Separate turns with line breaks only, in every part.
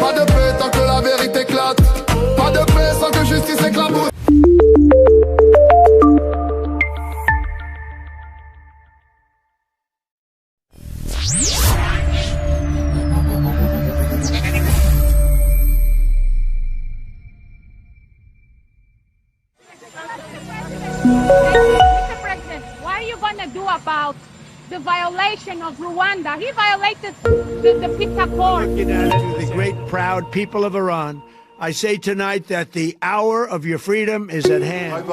Pas de paix tant que la vérité éclate. Pas de paix sans que justice éclabousse.
Mr. President, what are you going to do about the violation of Rwanda? He violated the peace accord.
The great, proud people of Iran, I say tonight that the hour of your freedom is at hand.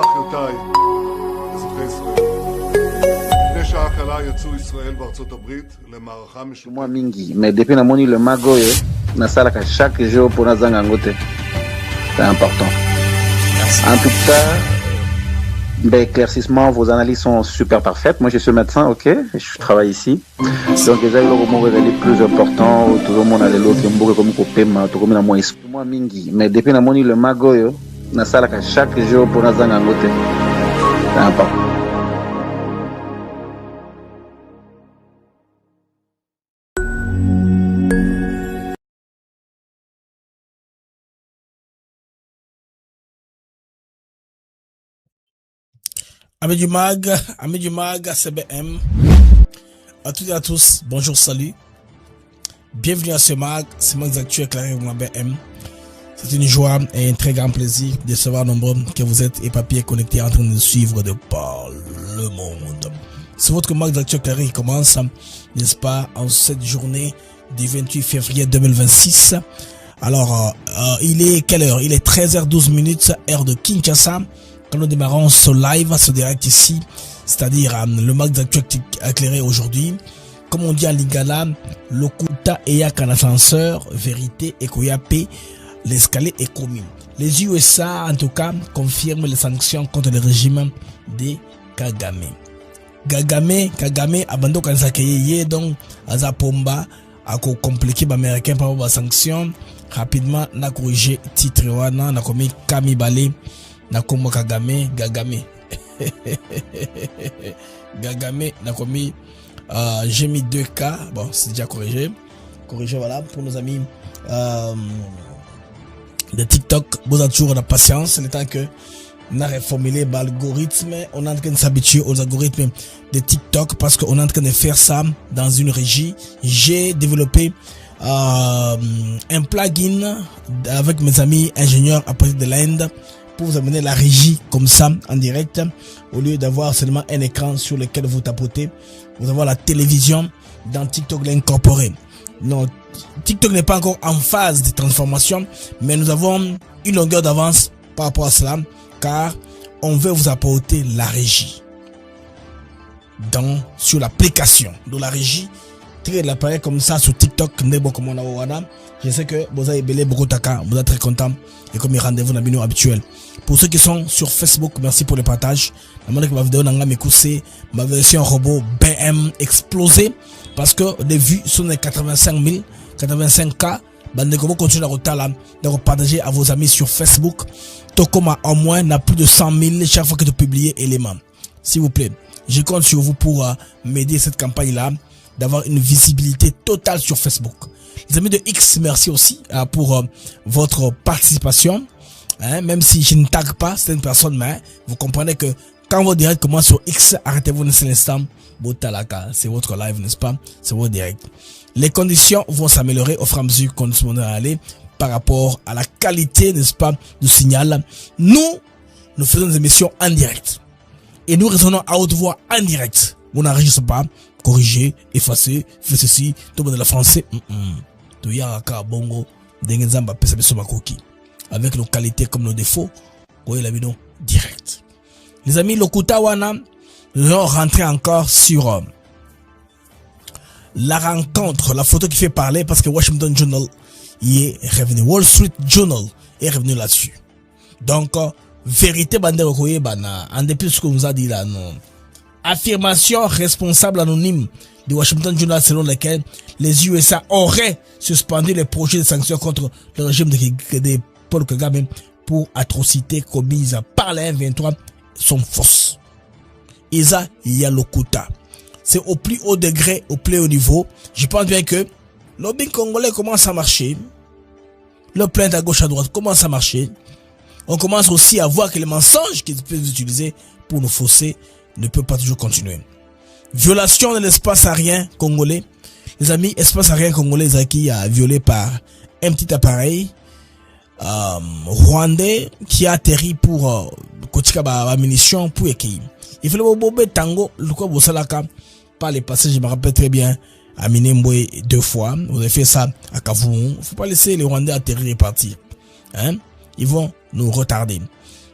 Moi mingi, mais depuis na moni le magoye, na salaka chaque jour pour na zanga ngote. C'est important. En tout cas, éclaircissement, vos analyses sont super parfaites. Moi, je suis médecin, ok, je travaille ici. Donc, déjà, il y a le plus important, tout le monde a l'autre, il y a comme copain, tout comme moi, moi, mingi. Mais depuis na moni le magoyo, na salaka chaque jour pour na zanga ngote. C'est important.
Amis du Mag, CBM, à toutes et à tous, bonjour, salut, bienvenue à ce Mag, c'est Mag Actu éclairé avec BM. C'est une joie et un très grand plaisir de savoir nombreux que vous êtes éparpillés connectés en train de suivre de par le monde. C'est votre Mag Actu éclairé qui commence, n'est-ce pas, en cette journée du 28 février 2026. Alors, il est quelle heure? Il est 13h12, heure de Kinshasa. Quand nous démarrons ce live, ce direct ici, c'est-à-dire le Mag d'actu éclairé aujourd'hui, comme on dit en lingala, Lokuta eya kan ascenseur, vérité et koyape, l'escalier est commun. Les USA, en tout cas, confirment les sanctions contre le régime de Kagame. Kagame, abando kan sakeye donc, azapomba, ako compliqué l'américain par les sanctions, rapidement, n'a corrigé titre wana, n'a commis Kamibale, Nakomo Kagame, n'a commis, j'ai mis 2K, bon, c'est déjà corrigé, voilà, pour nos amis, de TikTok, vous avez toujours la patience, le temps que, on a reformulé l'algorithme, on est en train de s'habituer aux algorithmes de TikTok, parce qu'on est en train de faire ça dans une régie. J'ai développé, un plugin avec mes amis ingénieurs à partir de l'Inde, pour vous amener la régie comme ça en direct, au lieu d'avoir seulement un écran sur lequel vous tapotez, vous avez la télévision dans TikTok l'incorporer. Non, TikTok n'est pas encore en phase de transformation, mais nous avons une longueur d'avance par rapport à cela, car on veut vous apporter la régie sur l'application de la régie. Très l'appareil comme ça sur TikTok, je sais que vous avez belé beaucoup taka, vous êtes très content et comme rendez-vous dans le habituel. Pour ceux qui sont sur Facebook, merci pour le partage. La manière que ma vidéo n'a m'écouté, ma version robot BM explosé parce que les vues sont de 85K. Bandeko continue à retard de partager à vos amis sur Facebook. Tokoma au moins n'a plus de 100 000 chaque fois que tu publies éléments. S'il vous plaît, je compte sur vous pour m'aider cette campagne là, d'avoir une visibilité totale sur Facebook. Les amis de X, merci aussi pour votre participation. Même si je ne tag pas certaines personnes, mais vous comprenez que quand votre direct commence sur X, arrêtez-vous un seul instant. C'est votre live, n'est-ce pas? C'est votre direct. Les conditions vont s'améliorer au fur et à mesure qu'on se va aller par rapport à la qualité, n'est-ce pas, du signal. Nous faisons des émissions en direct. Et nous raisonnons à haute voix en direct. Vous n'enregistrez pas, corrigez, effacez, faites ceci, tout le monde de la français. Bongo, avec nos qualités comme nos défauts, vous voyez la vidéo direct. Les amis, Lokuta Wana, nous allons rentrer encore sur la rencontre, la photo qui fait parler parce que Washington Journal y est revenu. Wall Street Journal est revenu là-dessus. Donc, vérité, en dépit de ce qu'on nous a dit là, non. Affirmation responsable anonyme du Washington Journal selon laquelle les USA auraient suspendu les projets de sanctions contre le régime de Paul Kagame pour atrocités commises par la M23 sont fausses. Isa Yalokuta. C'est au plus haut degré, au plus haut niveau. Je pense bien que le lobbying congolais commence à marcher. leur plainte à gauche à droite commence à marcher, on commence aussi à voir que les mensonges qu'ils peuvent utiliser pour nous fausser ne peuvent pas toujours continuer. Violation de l'espace aérien congolais. Les amis, espace aérien congolais qui a violé par un petit appareil rwandais qui a atterri pour kotika ba munitions pour équipe. Il fallait bobe tango le quoi bosalaka par les passages, je me rappelle très bien à Minembwe 2 fois, vous avez fait ça à Kavou. Faut pas laisser les Rwandais atterrir et partir. Hein? Ils vont nous retarder.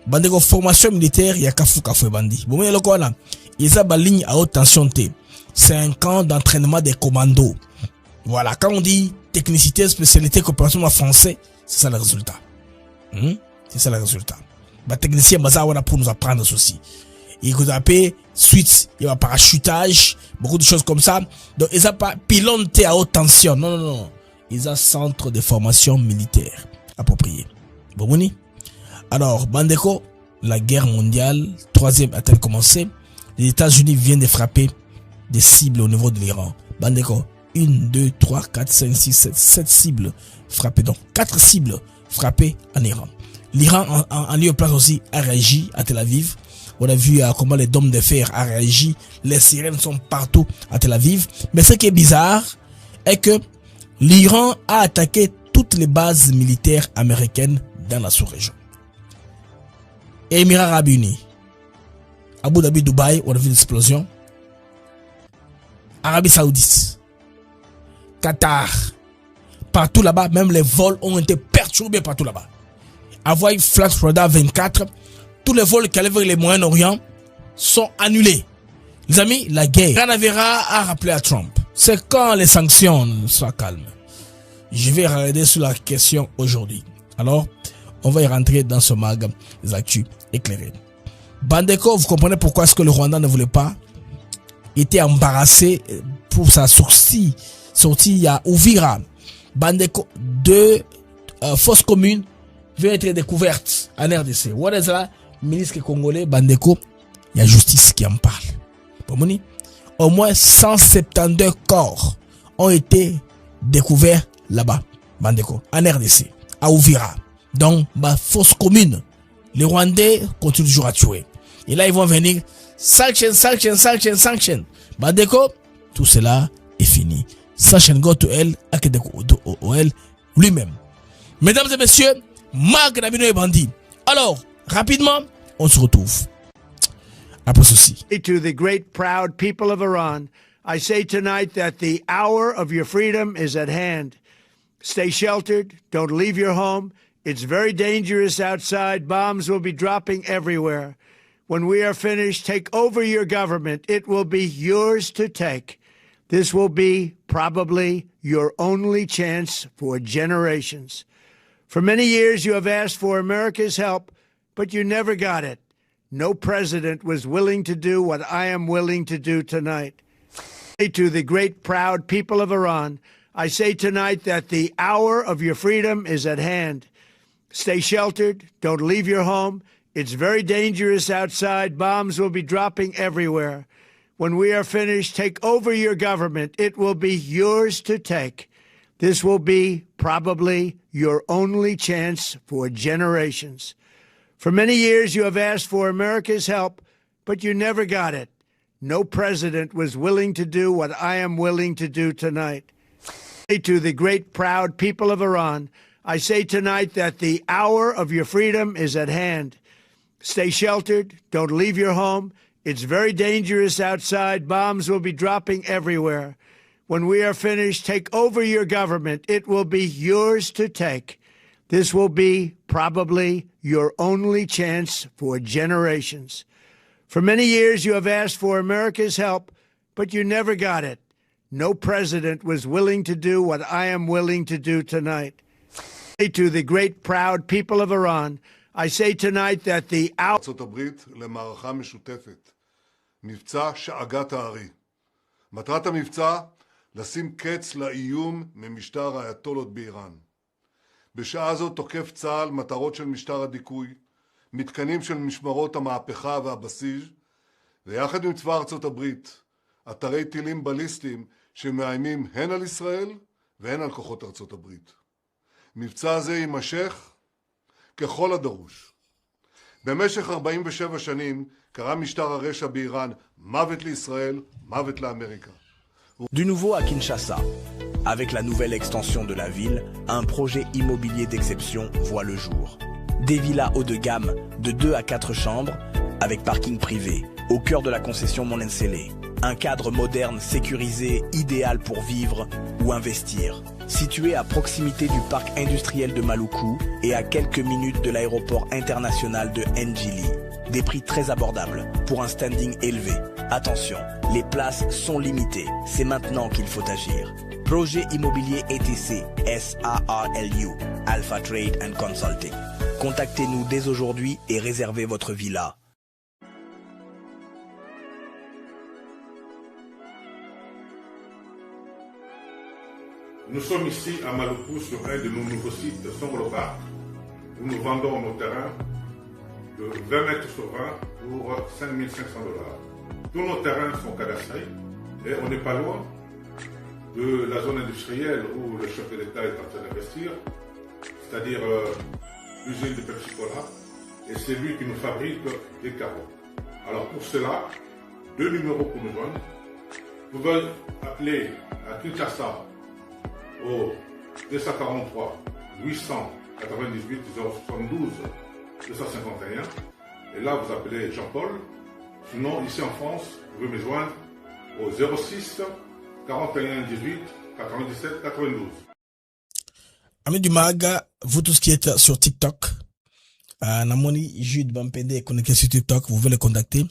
Bandeko formation militaire, il y a Kafou bandi. Bon mais le quoi là, ils ont une ligne à haute tension T. C'est un camp d'entraînement des commandos. Voilà, quand on dit technicité, spécialité, coopération en français, c'est ça le résultat. C'est ça le résultat. Bah, technicien, bah, ça, on a pour nous apprendre ceci. Il vous appelle suite, il y a parachutage, beaucoup de choses comme ça. Donc, ils n'ont pas piloté à haute tension. Non, non, non. Ils ont centre de formation militaire approprié. Bon, alors, Bandeko, la guerre mondiale, troisième a-t-elle commencé? Les États-Unis viennent de frapper des cibles au niveau de l'Iran. Bandeko, 1, 2, 3, 4, 5, 6, 7 cibles frappées. Donc, 4 cibles frappées en Iran. L'Iran, en lieu de place aussi, a réagi à Tel Aviv. On a vu comment les dômes de fer a réagi. Les sirènes sont partout à Tel Aviv. Mais ce qui est bizarre est que l'Iran a attaqué toutes les bases militaires américaines dans la sous-région. Émirats Arabes Unis, Abu Dhabi, Dubaï, on a vu l'explosion. Arabie Saoudite, Qatar, partout là-bas, même les vols ont été perturbés partout là-bas. Hawaii Flag Radar 24, tous les vols qui allaient vers les Moyen-Orient sont annulés. Les amis, la guerre. Canavera a rappelé à Trump. C'est quand les sanctions soient calmes. Je vais regarder sur la question aujourd'hui. Alors, on va y rentrer dans ce mag des actus éclairés. Bandeko, vous comprenez pourquoi est-ce que le Rwanda ne voulait pas? Il était embarrassé pour sa sortie à Uvira. Bandeko, 2 fausses communes viennent être découvertes en RDC. What is that? Ministre congolais, Bandeko, il y a justice qui en parle. Au moins 172 corps ont été découverts là-bas, Bandeko, en RDC, à Uvira. Donc, fausse commune. Les Rwandais continuent toujours à tuer. Et là, ils vont venir sanction. Bandeko, tout cela est fini. Sanction go to hell, lui-même. Mesdames et messieurs, Marc Nabino est bandit. Alors, rapidement, on se retrouve après ceci.
To the great proud people of Iran, I say tonight that the hour of your freedom is at hand. Stay sheltered. Don't leave your home. It's very dangerous outside. Bombs will be dropping everywhere. When we are finished, take over your government. It will be yours to take. This will be probably your only chance for generations. For many years, you have asked for America's help, but you never got it. No president was willing to do what I am willing to do tonight. To the great proud people of Iran, I say tonight that the hour of your freedom is at hand. Stay sheltered. Don't leave your home. It's very dangerous outside. Bombs will be dropping everywhere. When we are finished, take over your government. It will be yours to take. This will be probably your only chance for generations. For many years, you have asked for America's help, but you never got it. No president was willing to do what I am willing to do tonight. To the great proud people of Iran, I say tonight that the hour of your freedom is at hand. Stay sheltered. Don't leave your home. It's very dangerous outside. Bombs will be dropping everywhere. When we are finished, take over your government. It will be yours to take. This will be probably your only chance for generations. For many years, you have asked for America's help, but you never got it. No president was willing to do what I am willing to do tonight. To the great proud people of Iran, I say tonight that the hour...
ארצות הברית למערכה משותפת, מבצע שאגת הארי. מטרת המבצע, לשים קץ לאיום ממשטר האייתולות באיראן. בשעה זו תוקף צה"ל מטרות של משטר הדיכוי, מתקנים של משמרות המהפכה והבסיס, ויחד עם צבא ארצות הברית, אתרי טילים בליסטיים שמאיימים הן על ישראל והן על כוחות ארצות הברית. מבצע הזה יימשך ככל הדרוש. במשך 47 שנים קרא משטר הרשע באיראן מוות לישראל, מוות לאמריקה.
Du nouveau à Kinshasa. Avec la nouvelle extension de la ville, un projet immobilier d'exception voit le jour. Des villas haut de gamme de 2 à 4 chambres avec parking privé au cœur de la concession Monensele. Un cadre moderne sécurisé idéal pour vivre ou investir. Situé à proximité du parc industriel de Maluku et à quelques minutes de l'aéroport international de Njili. Des prix très abordables pour un standing élevé. Attention, les places sont limitées. C'est maintenant qu'il faut agir. Projet immobilier ETC, SARLU, Alpha Trade and Consulting. Contactez-nous dès aujourd'hui et réservez votre villa.
Nous sommes ici à Maluku sur un de nos nouveaux sites de Songolo Park, où nous vendons nos terrains de 20 mètres sur 20 pour 5 500 $. Tous nos terrains sont cadastrés et on n'est pas loin de la zone industrielle où le chef de l'État est en train d'investir, c'est-à-dire l'usine de Pepsi Cola, et c'est lui qui nous fabrique des carreaux. Alors pour cela, 2 numéros pour nous joindre. Vous pouvez appeler à Kinshasa au 243 898 072 251 et là vous appelez Jean-Paul. Sinon ici en France vous pouvez me joindre au 06 41 18 97 92.
Amis du Mag, vous tous qui êtes sur TikTok, Namoni Jude Bampende est connecté sur TikTok, vous pouvez le contacter.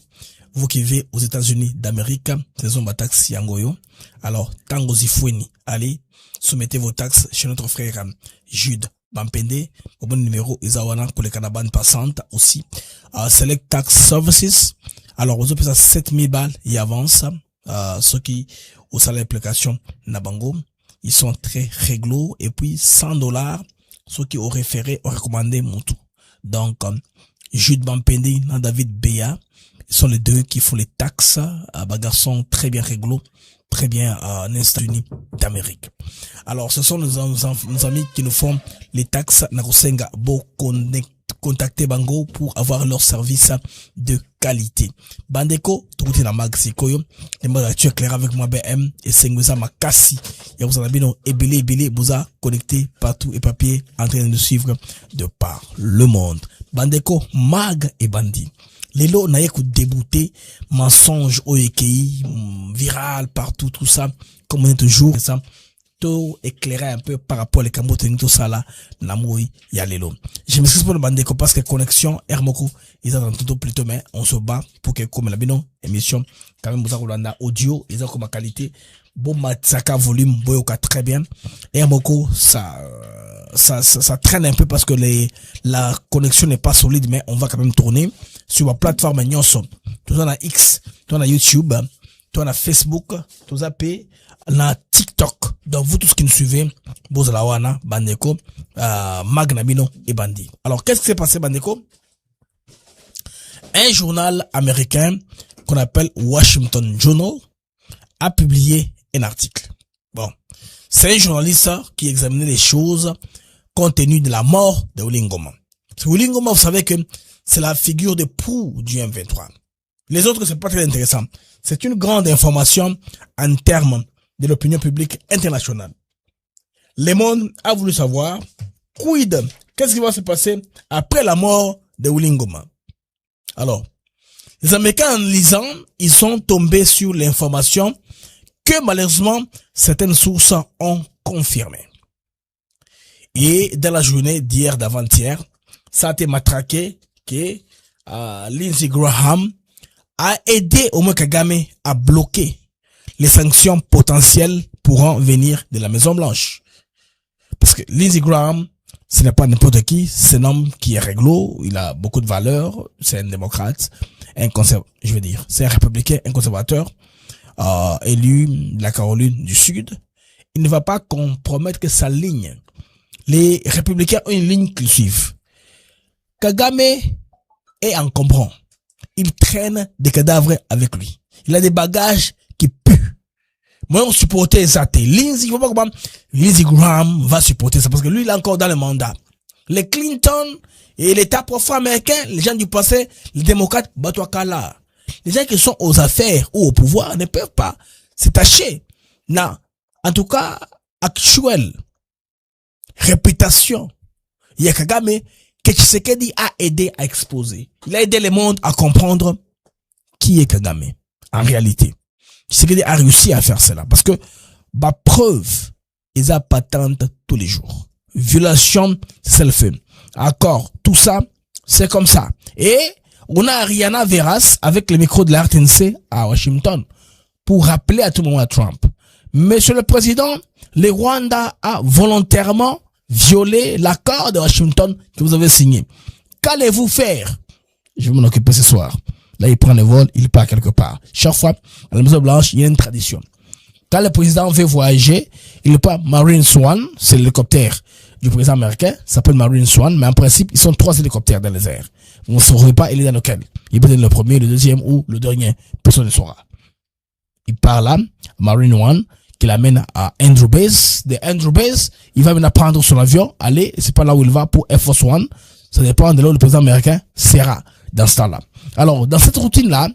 Vous qui vivez aux États-Unis d'Amérique, saison taxe Yangoyo. Alors, Tango Zifoueni, allez, soumettez vos taxes chez notre frère Jude Bampende. Au bon numéro, Isawana, pour les canabanes passantes aussi. Select Tax Services. Alors, vous avez ça 7000 balles et avance. Ceux qui, au salaire d'application Nabango, ils sont très réglo. Et puis, $100, ceux qui ont référé, ont recommandé mon tout. Donc, Jude Bampende, David Béa. Ils sont les deux qui font les taxes, garçons très bien réglo, très bien en États-Unis d'Amérique. Alors, ce sont nos amis qui nous font les taxes. Narosenga, beau contacter Bango pour avoir leur service de qualité. Bandeko, tout est dans Maxikoyo. Les modes actuels clairs avec moi BM et Senguza Makasi. Et vous en avez non, Ebele, vous a connecté partout et papier en train de nous suivre de par le monde. Bandeko, Mag et Bandi. Lelo na yeku débouté, mensonge OEKI, viral partout, tout ça, comme on est toujours, ça, tout éclairer un peu par rapport à les camotes, tout ça là, namoui, ya lelo. Je m'excuse pour le bandeko parce que connexion, Hermoko, ils ont tout plutôt, mais on se bat pour que, comme la bino, émission, quand même, vous avez audio, ils ont comme qualité, bon, matsaka volume, boyoka très bien. Hermoko, ça traîne un peu parce que la connexion n'est pas solide, mais on va quand même tourner sur la plateforme Nyonso. Tout en a X, tout en a YouTube, tout en a Facebook, tout en a TikTok. Donc vous tous qui nous suivez, Bozalawana, Bandeko, Magnabino et Bandi. Alors qu'est-ce qui s'est passé, Bandeko? Un journal américain qu'on appelle Washington Journal a publié un article. Bon, c'est un journaliste qui examinait les choses compte tenu de la mort de Willy Ngoma. Willy Ngoma, vous savez que c'est la figure de proue du M23. Les autres, c'est pas très intéressant. C'est une grande information en termes de l'opinion publique internationale. Le monde a voulu savoir, qu'est-ce qui va se passer après la mort de Willy Ngoma? Alors, les Américains, en lisant, ils sont tombés sur l'information que malheureusement, certaines sources ont confirmé. Et dans la journée d'hier, d'avant-hier, ça a été matraqué que Lindsey Graham a aidé Omo Kagame à bloquer les sanctions potentielles pourront venir de la Maison Blanche. Parce que Lindsey Graham, ce n'est pas n'importe qui, c'est un homme qui est réglo, il a beaucoup de valeurs, c'est un démocrate, c'est un républicain, un conservateur, élu de la Caroline du Sud. Il ne va pas compromettre que sa ligne. Les républicains ont une ligne qu'ils suivent. Kagame est encombrant. Il traîne des cadavres avec lui. Il a des bagages qui puent. Moi, on supportait ça. Lindsey, il faut pas comment Lindsey Graham va supporter ça parce que lui, il est encore dans le mandat. Les Clinton et l'État profond américain, les gens du passé, les démocrates, Batouakala. Les gens qui sont aux affaires ou au pouvoir ne peuvent pas se tâcher. Non. En tout cas, actuelle réputation. Il y a Kagame que Tshisekedi a aidé à exposer. Il a aidé le monde à comprendre qui est Kagame. En réalité. Tshisekedi a réussi à faire cela. Parce que, bah, preuve, ils ont patente tous les jours. Violation, c'est le fait. Accord, tout ça, c'est comme ça. Et, on a Ariana Veras avec le micro de la RTNC à Washington pour rappeler à tout le monde à Trump. Monsieur le Président, le Rwanda a volontairement violé l'accord de Washington que vous avez signé. Qu'allez-vous faire? Je vais m'en occuper ce soir. Là, il prend le vol, il part quelque part. Chaque fois, à la Maison Blanche, il y a une tradition. Quand le président veut voyager, il part Marine Swan, c'est l'hélicoptère du président américain, ça s'appelle Marine Swan, mais en principe, ils sont 3 hélicoptères dans les airs. On ne saura pas, il est dans lequel. Il peut être le premier, le deuxième ou le dernier. Personne ne saura. Il part là, Marine One, qui l'amène à Andrew Base. De Andrew Base, il va maintenant prendre son avion, aller, c'est pas là où il va pour Air Force One. Ça dépend de là où le président américain sera dans ce temps-là. Alors, dans cette routine-là,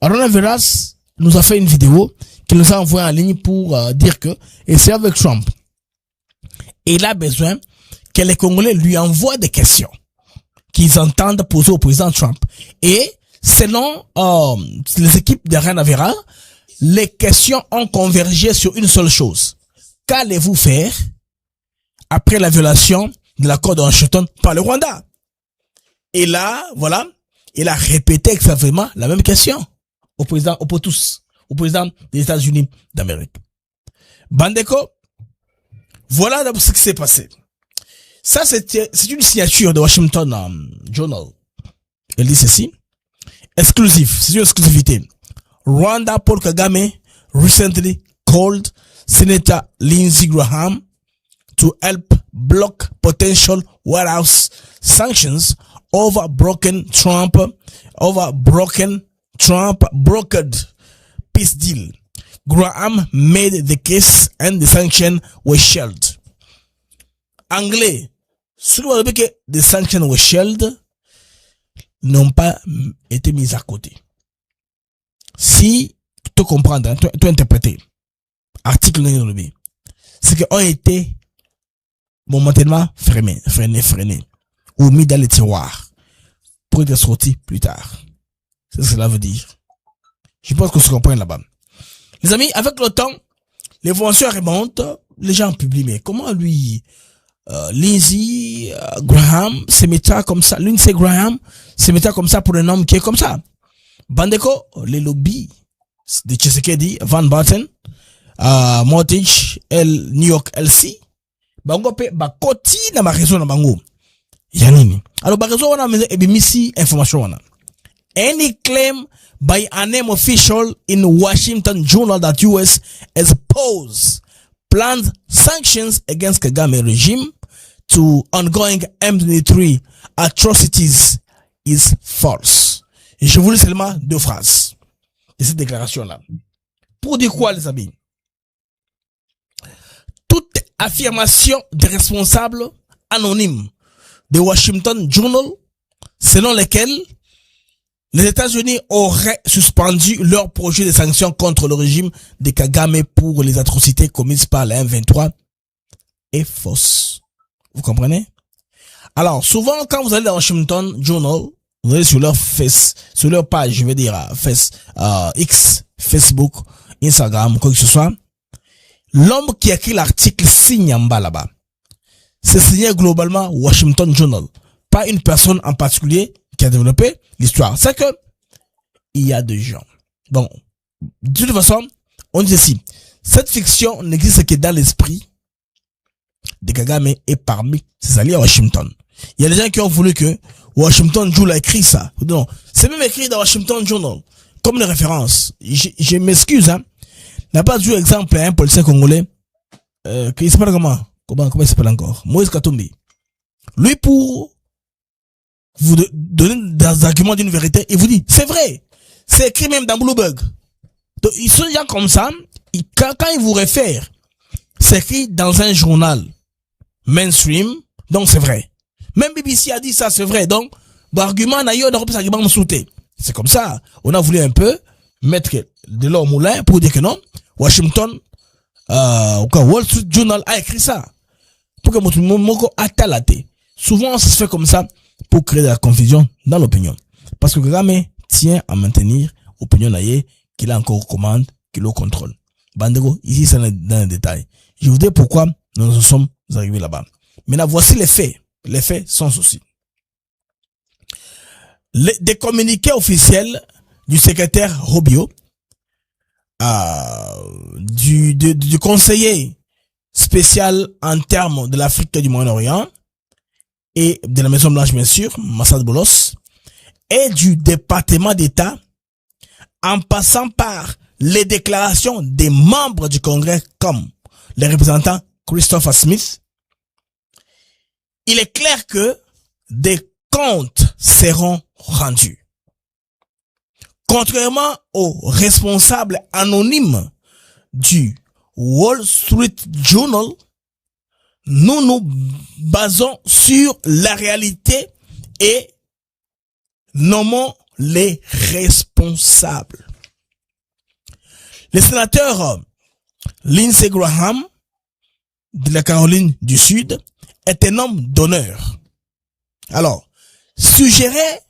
Ariana Veras nous a fait une vidéo qu'il nous a envoyée en ligne pour dire que, et c'est avec Trump, il a besoin que les Congolais lui envoient des questions qu'ils entendent poser au président Trump. Et selon les équipes d'Ariana Veras, les questions ont convergé sur une seule chose. Qu'allez-vous faire après la violation de l'accord de Washington par le Rwanda? Et là, voilà, il a répété exactement la même question au président, au président des États-Unis d'Amérique. Bandeko, voilà ce qui s'est passé. Ça, c'est une signature de Washington Journal. Elle dit ceci. Exclusif, c'est une exclusivité. Rwanda Paul Kagame recently called Senator Lindsey Graham to help block potential White House sanctions over brokered brokered peace deal. Graham made the case and the sanctions were shelved. Anglais. Souvent, que des sanctions were shelved n'ont pas été mises à côté. Si tu comprends, tu interpréter, article 9, c'est qu'ils ont été momentanément freinés, ou mis dans les tiroirs, pour être sortis plus tard. C'est ce que cela veut dire. Je pense que se comprend là-bas. Les amis, avec le temps, l'évolution remonte, les gens publient, mais comment lui, Lindsey Graham se mettra comme ça, Lindsey Graham se mettra comme ça pour un homme qui est comme ça. Bandeko, les lobbies de Tshisekedi, Van Barton, Mortgage, New York LC, bango pe bakoti na ma réseau na bango. Yanini. Alors ba réseau wana ebimisi information wana. Any claim by a name official in Washington Journal that US has posed planned sanctions against Kagame regime to ongoing M23 atrocities is false. Et je vous lis seulement 2 phrases de cette déclaration-là. Pour dire quoi, les amis? Toute affirmation des responsables anonymes de Washington Journal, selon lesquels les États-Unis auraient suspendu leur projet de sanctions contre le régime de Kagame pour les atrocités commises par la M23, est fausse. Vous comprenez? Alors, souvent, quand vous allez dans Washington Journal, vous allez sur leur page, je veux dire, X, Facebook, Instagram, quoi que ce soit, l'homme qui a écrit l'article signe en bas là-bas. C'est signé globalement Washington Journal. Pas une personne en particulier qui a développé l'histoire. C'est que, il y a des gens. Bon, de toute façon, on dit ceci. Cette fiction n'existe que dans l'esprit de Kagame et parmi ses alliés à Washington. Il y a des gens qui ont voulu que Washington Journal a écrit ça. Non, c'est même écrit dans Washington Journal comme une référence. Je m'excuse, hein. N'a pas du exemple un policier congolais qui s'appelle comment il s'appelle encore, Moïse Katumbi. Lui, pour vous donner des arguments d'une vérité, il vous dit c'est vrai, c'est écrit même dans Bloomberg. Donc ils sont des gens comme ça, quand il vous réfère, c'est écrit dans un journal mainstream, donc c'est vrai. Même BBC a dit ça, c'est vrai. Donc, l'argument c'est comme ça. On a voulu un peu mettre de l'eau au moulin pour dire que non, Washington, Wall Street Journal a écrit ça. Pour que Moko atalate. Souvent, ça se fait comme ça pour créer de la confusion dans l'opinion. Parce que Kagame tient à maintenir l'opinion naïe qu'il a encore aux commandes, qu'il a au contrôle. Bandego, ici, c'est dans les détails. Je vous dis pourquoi nous en sommes arrivés là-bas. Maintenant, voici les faits. Les faits sans souci. Des communiqués officiels du secrétaire Rubio, du conseiller spécial en termes de l'Afrique et du Moyen-Orient et de la Maison Blanche, bien sûr, Massad Boulos, et du département d'État, en passant par les déclarations des membres du Congrès comme les représentants Christopher Smith, il est clair que des comptes seront rendus. Contrairement aux responsables anonymes du Wall Street Journal, nous nous basons sur la réalité et nommons les responsables. Le sénateur Lindsey Graham de la Caroline du Sud est un homme d'honneur. Alors, suggérer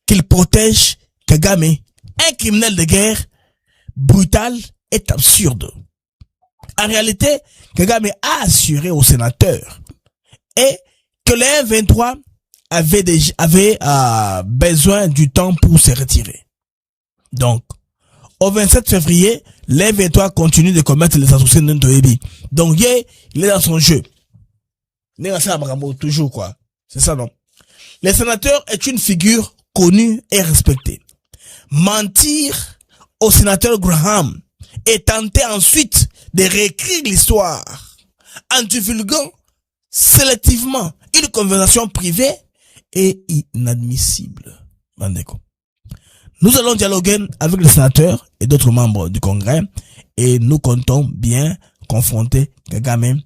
qu'il protège Kagame, un criminel de guerre brutal, est absurde. En réalité, Kagame a assuré au sénateur et que les 23 avaient besoin du temps pour se retirer. Donc, au 27 février, les 23 continuent de commettre les associations de Ntoyebi. Donc, il est dans son jeu. Toujours, quoi. C'est ça, non? Le sénateur est une figure connue et respectée. Mentir au sénateur Graham et tenter ensuite de réécrire l'histoire en divulguant sélectivement une conversation privée est inadmissible. Bandeko. Nous allons dialoguer avec le sénateur et d'autres membres du Congrès et nous comptons bien confronter Kagame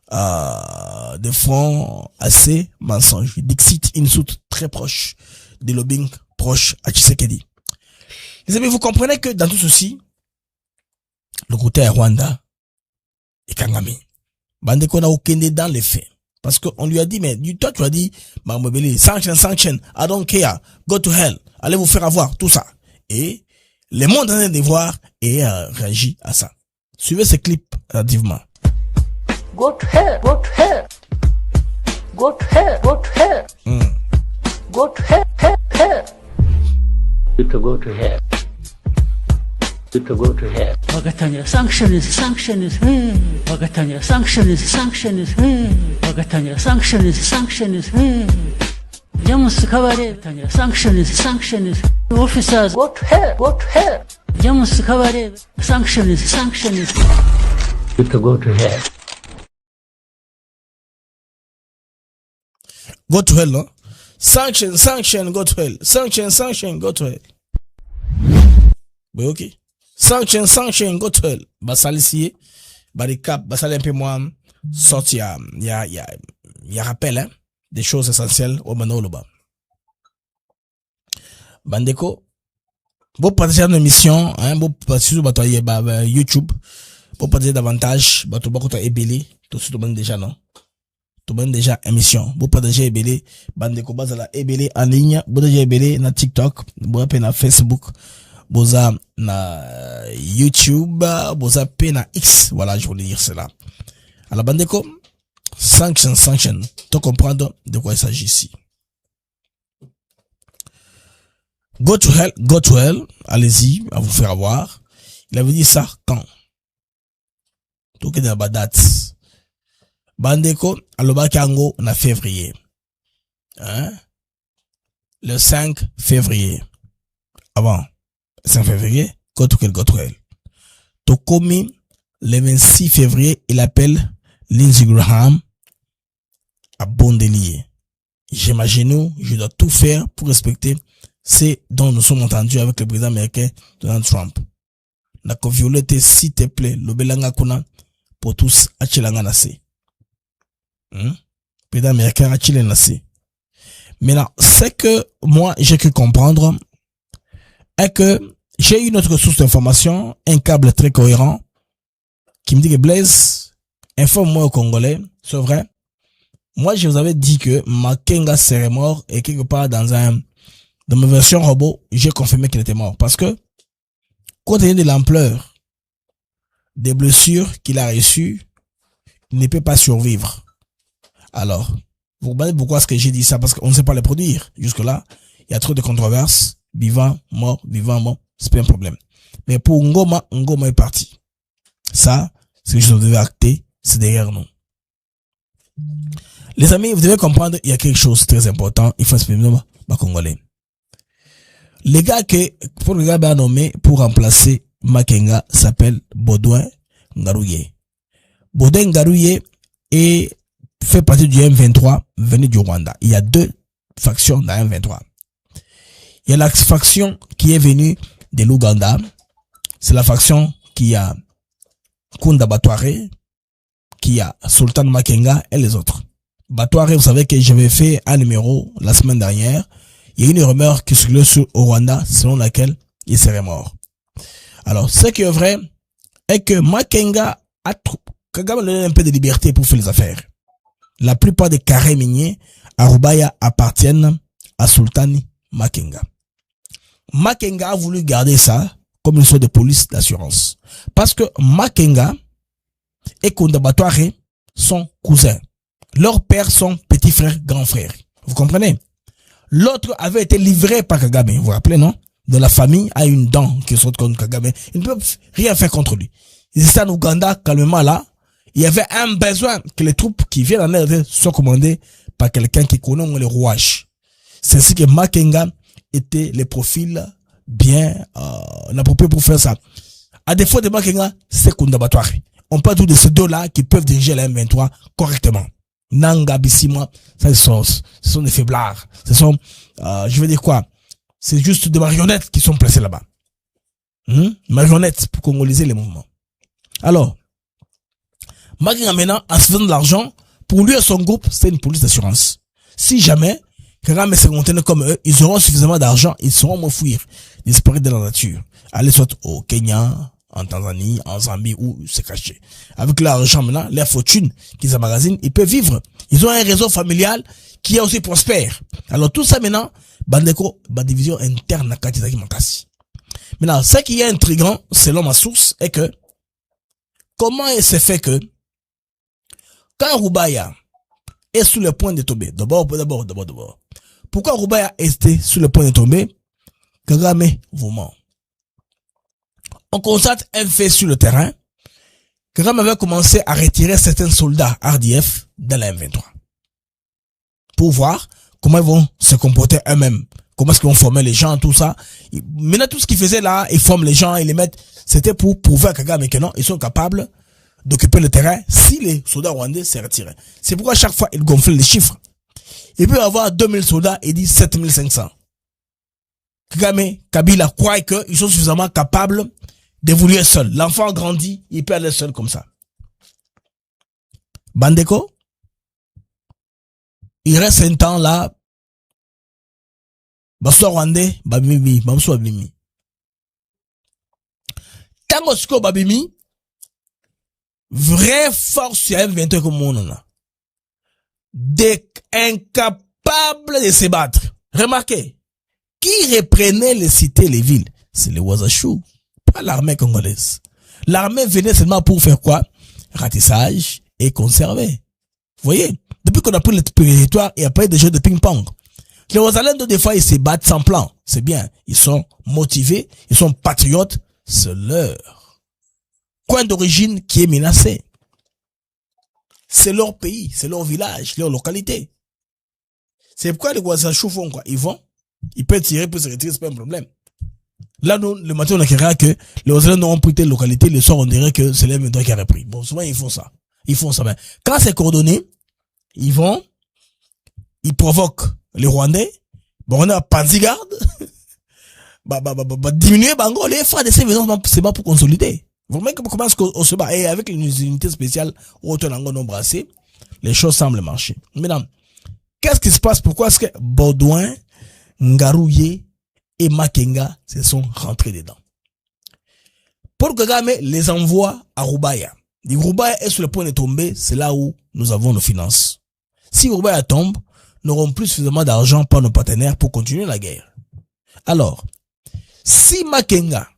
de front assez mensonge. Dixit Insut très proche des lobbying proche à Tshisekedi. Les amis, vous comprenez que dans tout ceci, le côté est Rwanda et Kagame. Bandeko n'a aucun dans les faits. Parce qu'on lui a dit, mais toi tu as dit, sanction, I don't care, go to hell, allez vous faire avoir, tout ça. Et le monde en train de voir et réagit à ça. Suivez ce clip activement.
Go to hell, go to hell, go to hell, go to hell, go to hell, hell. To go to hell. To go to hell. Bagatanya sanction is hey. Bagatanya sanction is hey. Bagatanya sanction is hey. Jamus Kavare, Tanya sanction is officers go to hell, go to hell. Jamus Kavare, sanction is to go to hell.
Go to hell, no? Sanction, go to hell. Sanction, go to hell. Oui, ok. Sanction, go to hell. Basalisier, baricap, basal un peu moins, sorti, il y a rappel, hein, des choses essentielles au Manoloba. Bandeko, vous partagez une émission, hein, vous partagez sur YouTube, vous partagez davantage, vous partagez Ebele, tout ce que vous déjà, non? Tout le monde déjà émission. Vous partagez Ebele, Bandeko Bazala Ebele en ligne, vous partagez Ebele na TikTok, vous partagez na Facebook, vous partagez na YouTube, vous partagez na X. Voilà, je voulais dire cela. Alors Bandeko, sanction, tu comprendre de quoi il s'agit ici. Go to hell, allez-y, à vous faire avoir. Il avait dit ça quand? Tout est dans la date. Bandeko, aloba kango na février. Hein? Le 5 février. Avant. 5 février, go to hell. Tokomi, le 26 février, il appelle Lindsey Graham à Bondelier. J'imagine, je dois tout faire pour respecter ce dont nous sommes entendus avec le président américain Donald Trump. Nako violete, s'il te plaît, l'obelanga kuna, pour tous, achilanga nase. Pédant américain, achilanga nase. Maintenant, c'est que moi, j'ai que comprendre, est que j'ai une autre source d'information, un câble très cohérent, qui me dit que Blaise, informe-moi au Congolais, c'est vrai. Moi, je vous avais dit que Makenga serait mort et quelque part dans ma version robot, j'ai confirmé qu'il était mort. Parce que, compte tenu de l'ampleur des blessures qu'il a reçues, il ne peut pas survivre. Alors, vous comprenez pourquoi est-ce que j'ai dit ça? Parce qu'on ne sait pas les produire. Jusque-là, il y a trop de controverses. Vivant, mort, c'est pas un problème. Mais pour Ngoma est parti. Ça, c'est que je devais acter, c'est derrière nous. Les amis, vous devez comprendre, il y a quelque chose de très important. Il faut exprimer ma Congolais. Les gars pour le gars nommé pour remplacer Makenga s'appelle Baudouin Ngaruye. Baudouin Ngaruye fait partie du M23 venu du Rwanda. Il y a deux factions dans M23. Il y a la faction qui est venue de l'Ouganda. C'est la faction qui a Kunda Batware, qui a Sultan Makenga et les autres. Batware, vous savez que j'avais fait un numéro la semaine dernière. Il y a une rumeur qui circulait au Rwanda selon laquelle il serait mort. Alors, ce qui est vrai est que Makenga a Kagame donné un peu de liberté pour faire les affaires. La plupart des carrés miniers à Rubaya appartiennent à Sultan Makenga. Makenga a voulu garder ça comme une sorte de police d'assurance. Parce que Makenga et Kunda Batware sont cousins. Leurs pères sont petits frères, grands frères. Vous comprenez? L'autre avait été livré par Kagame. Vous vous rappelez, non? De la famille a une dent qui sort contre Kagame. Ils ne peuvent rien faire contre lui. Ils étaient en Ouganda, calmement là. Il y avait un besoin que les troupes qui viennent en aide soient commandées par quelqu'un qui connaît les rouages. C'est ainsi que Makenga était les profils bien appropriés pour faire ça. À défaut de Makenga, c'est Kunda Batware. On parle de ces deux-là qui peuvent diriger la M23 correctement. Nanga, Bissima, ça ce sont des faiblards. Ce sont, je veux dire quoi? C'est juste des marionnettes qui sont placées là-bas. Marionnettes pour congoliser les mouvements. Alors, Makenga maintenant, en se donnant de l'argent, pour lui et son groupe, c'est une police d'assurance. Si jamais, Kagame se contenait comme eux, ils auront suffisamment d'argent, ils sauront m'enfuir, disparaître de la nature. Aller soit au Kenya, en Tanzanie, en Zambie, où se cacher. Avec l'argent maintenant, leur fortune qu'ils emmagasinent, ils peuvent vivre. Ils ont un réseau familial qui est aussi prospère. Alors tout ça maintenant, Bandeko, division interne à Katitaki Makasi. Maintenant, ce qui est intriguant, selon ma source, est que, comment il se fait que, quand Rubaya est sous le point de tomber, d'abord. Pourquoi Rubaya était sous le point de tomber? Kagame vous ment. On constate un fait sur le terrain. Kagame avait commencé à retirer certains soldats RDF dans la M23. Pour voir comment ils vont se comporter eux-mêmes. Comment est-ce qu'ils vont former les gens, tout ça. Maintenant, tout ce qu'ils faisaient là, ils forment les gens, ils les mettent, c'était pour prouver à Kagame que non, ils sont capables d'occuper le terrain si les soldats rwandais se retiraient. C'est pourquoi à chaque fois, ils gonflent les chiffres. Il peut y avoir 2000 soldats et dit 7500. Kagame, Kabila croit qu'ils sont suffisamment capables d'évoluer seul. L'enfant grandit, il peut aller seul comme ça. Bandeko, il reste un temps là, Basso Rwandais, Babimi, Bamso Babimi. Tango Sko Babimi, vraie force à M23 comme on a. Des incapables de se battre. Remarquez, qui reprenait les cités, les villes? C'est les Wazachou, pas l'armée congolaise. L'armée venait seulement pour faire quoi? Ratissage et conserver. Vous voyez? Depuis qu'on a pris le territoire, il n'y a pas eu de jeu de ping-pong. Les Wazalendo, des fois, ils se battent sans plan. C'est bien. Ils sont motivés, ils sont patriotes. C'est leur coin d'origine qui est menacé. C'est leur pays, c'est leur village, leur localité. C'est pourquoi les Wazachou font quoi? Ils vont, ils peuvent tirer pour se retirer, c'est pas un problème. Là, nous, le matin, on dirait que les Wazalendo ont pris telle localité, le soir, on dirait que c'est les M23 qui a repris. Bon, souvent, ils font ça. Ils font ça. Mais quand c'est coordonné, ils vont, ils provoquent les Rwandais. Bon, on a Panzigarde. diminuer bango les frais de service c'est pas pour consolider. Vous voyez comment est-ce qu'on se bat, et avec les unités spéciales autonome nombre assez, les choses semblent marcher. Maintenant, qu'est-ce qui se passe? Pourquoi est-ce que Baudouin, Ngarouye et Makenga se sont rentrés dedans? Paul Kagame les envoie à Roubaïa. Roubaïa est sur le point de tomber, c'est là où nous avons nos finances. Si Roubaïa tombe, nous n'aurons plus suffisamment d'argent par nos partenaires pour continuer la guerre. Alors, si Makenga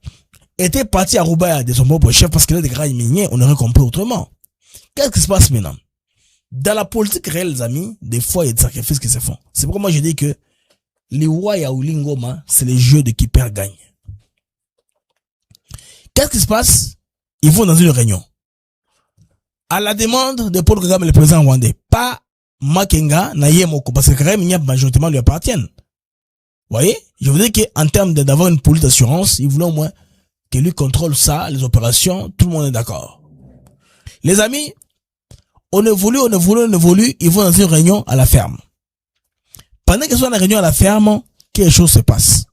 était parti à Roubaïa de son propre chef parce qu'il a des grands miniers, on aurait compris autrement. Qu'est-ce qui se passe maintenant? Dans la politique réelle, les amis, des fois, il y a des sacrifices qui se font. C'est pourquoi moi je dis que les Waya ou Lingoma, c'est les jeux de qui perd gagne. Qu'est-ce qui se passe? Ils vont dans une réunion. À la demande de Paul Kagame, le président rwandais, pas Makenga, Nayemoko, parce que Kagame, majoritairement lui appartiennent. Vous voyez? Je veux dire qu'en termes d'avoir une police d'assurance, ils voulaient au moins que lui contrôle ça, les opérations, tout le monde est d'accord. Les amis, on évolue, ils vont dans une réunion à la ferme. Pendant qu'ils sont dans la réunion à la ferme, quelque chose se passe.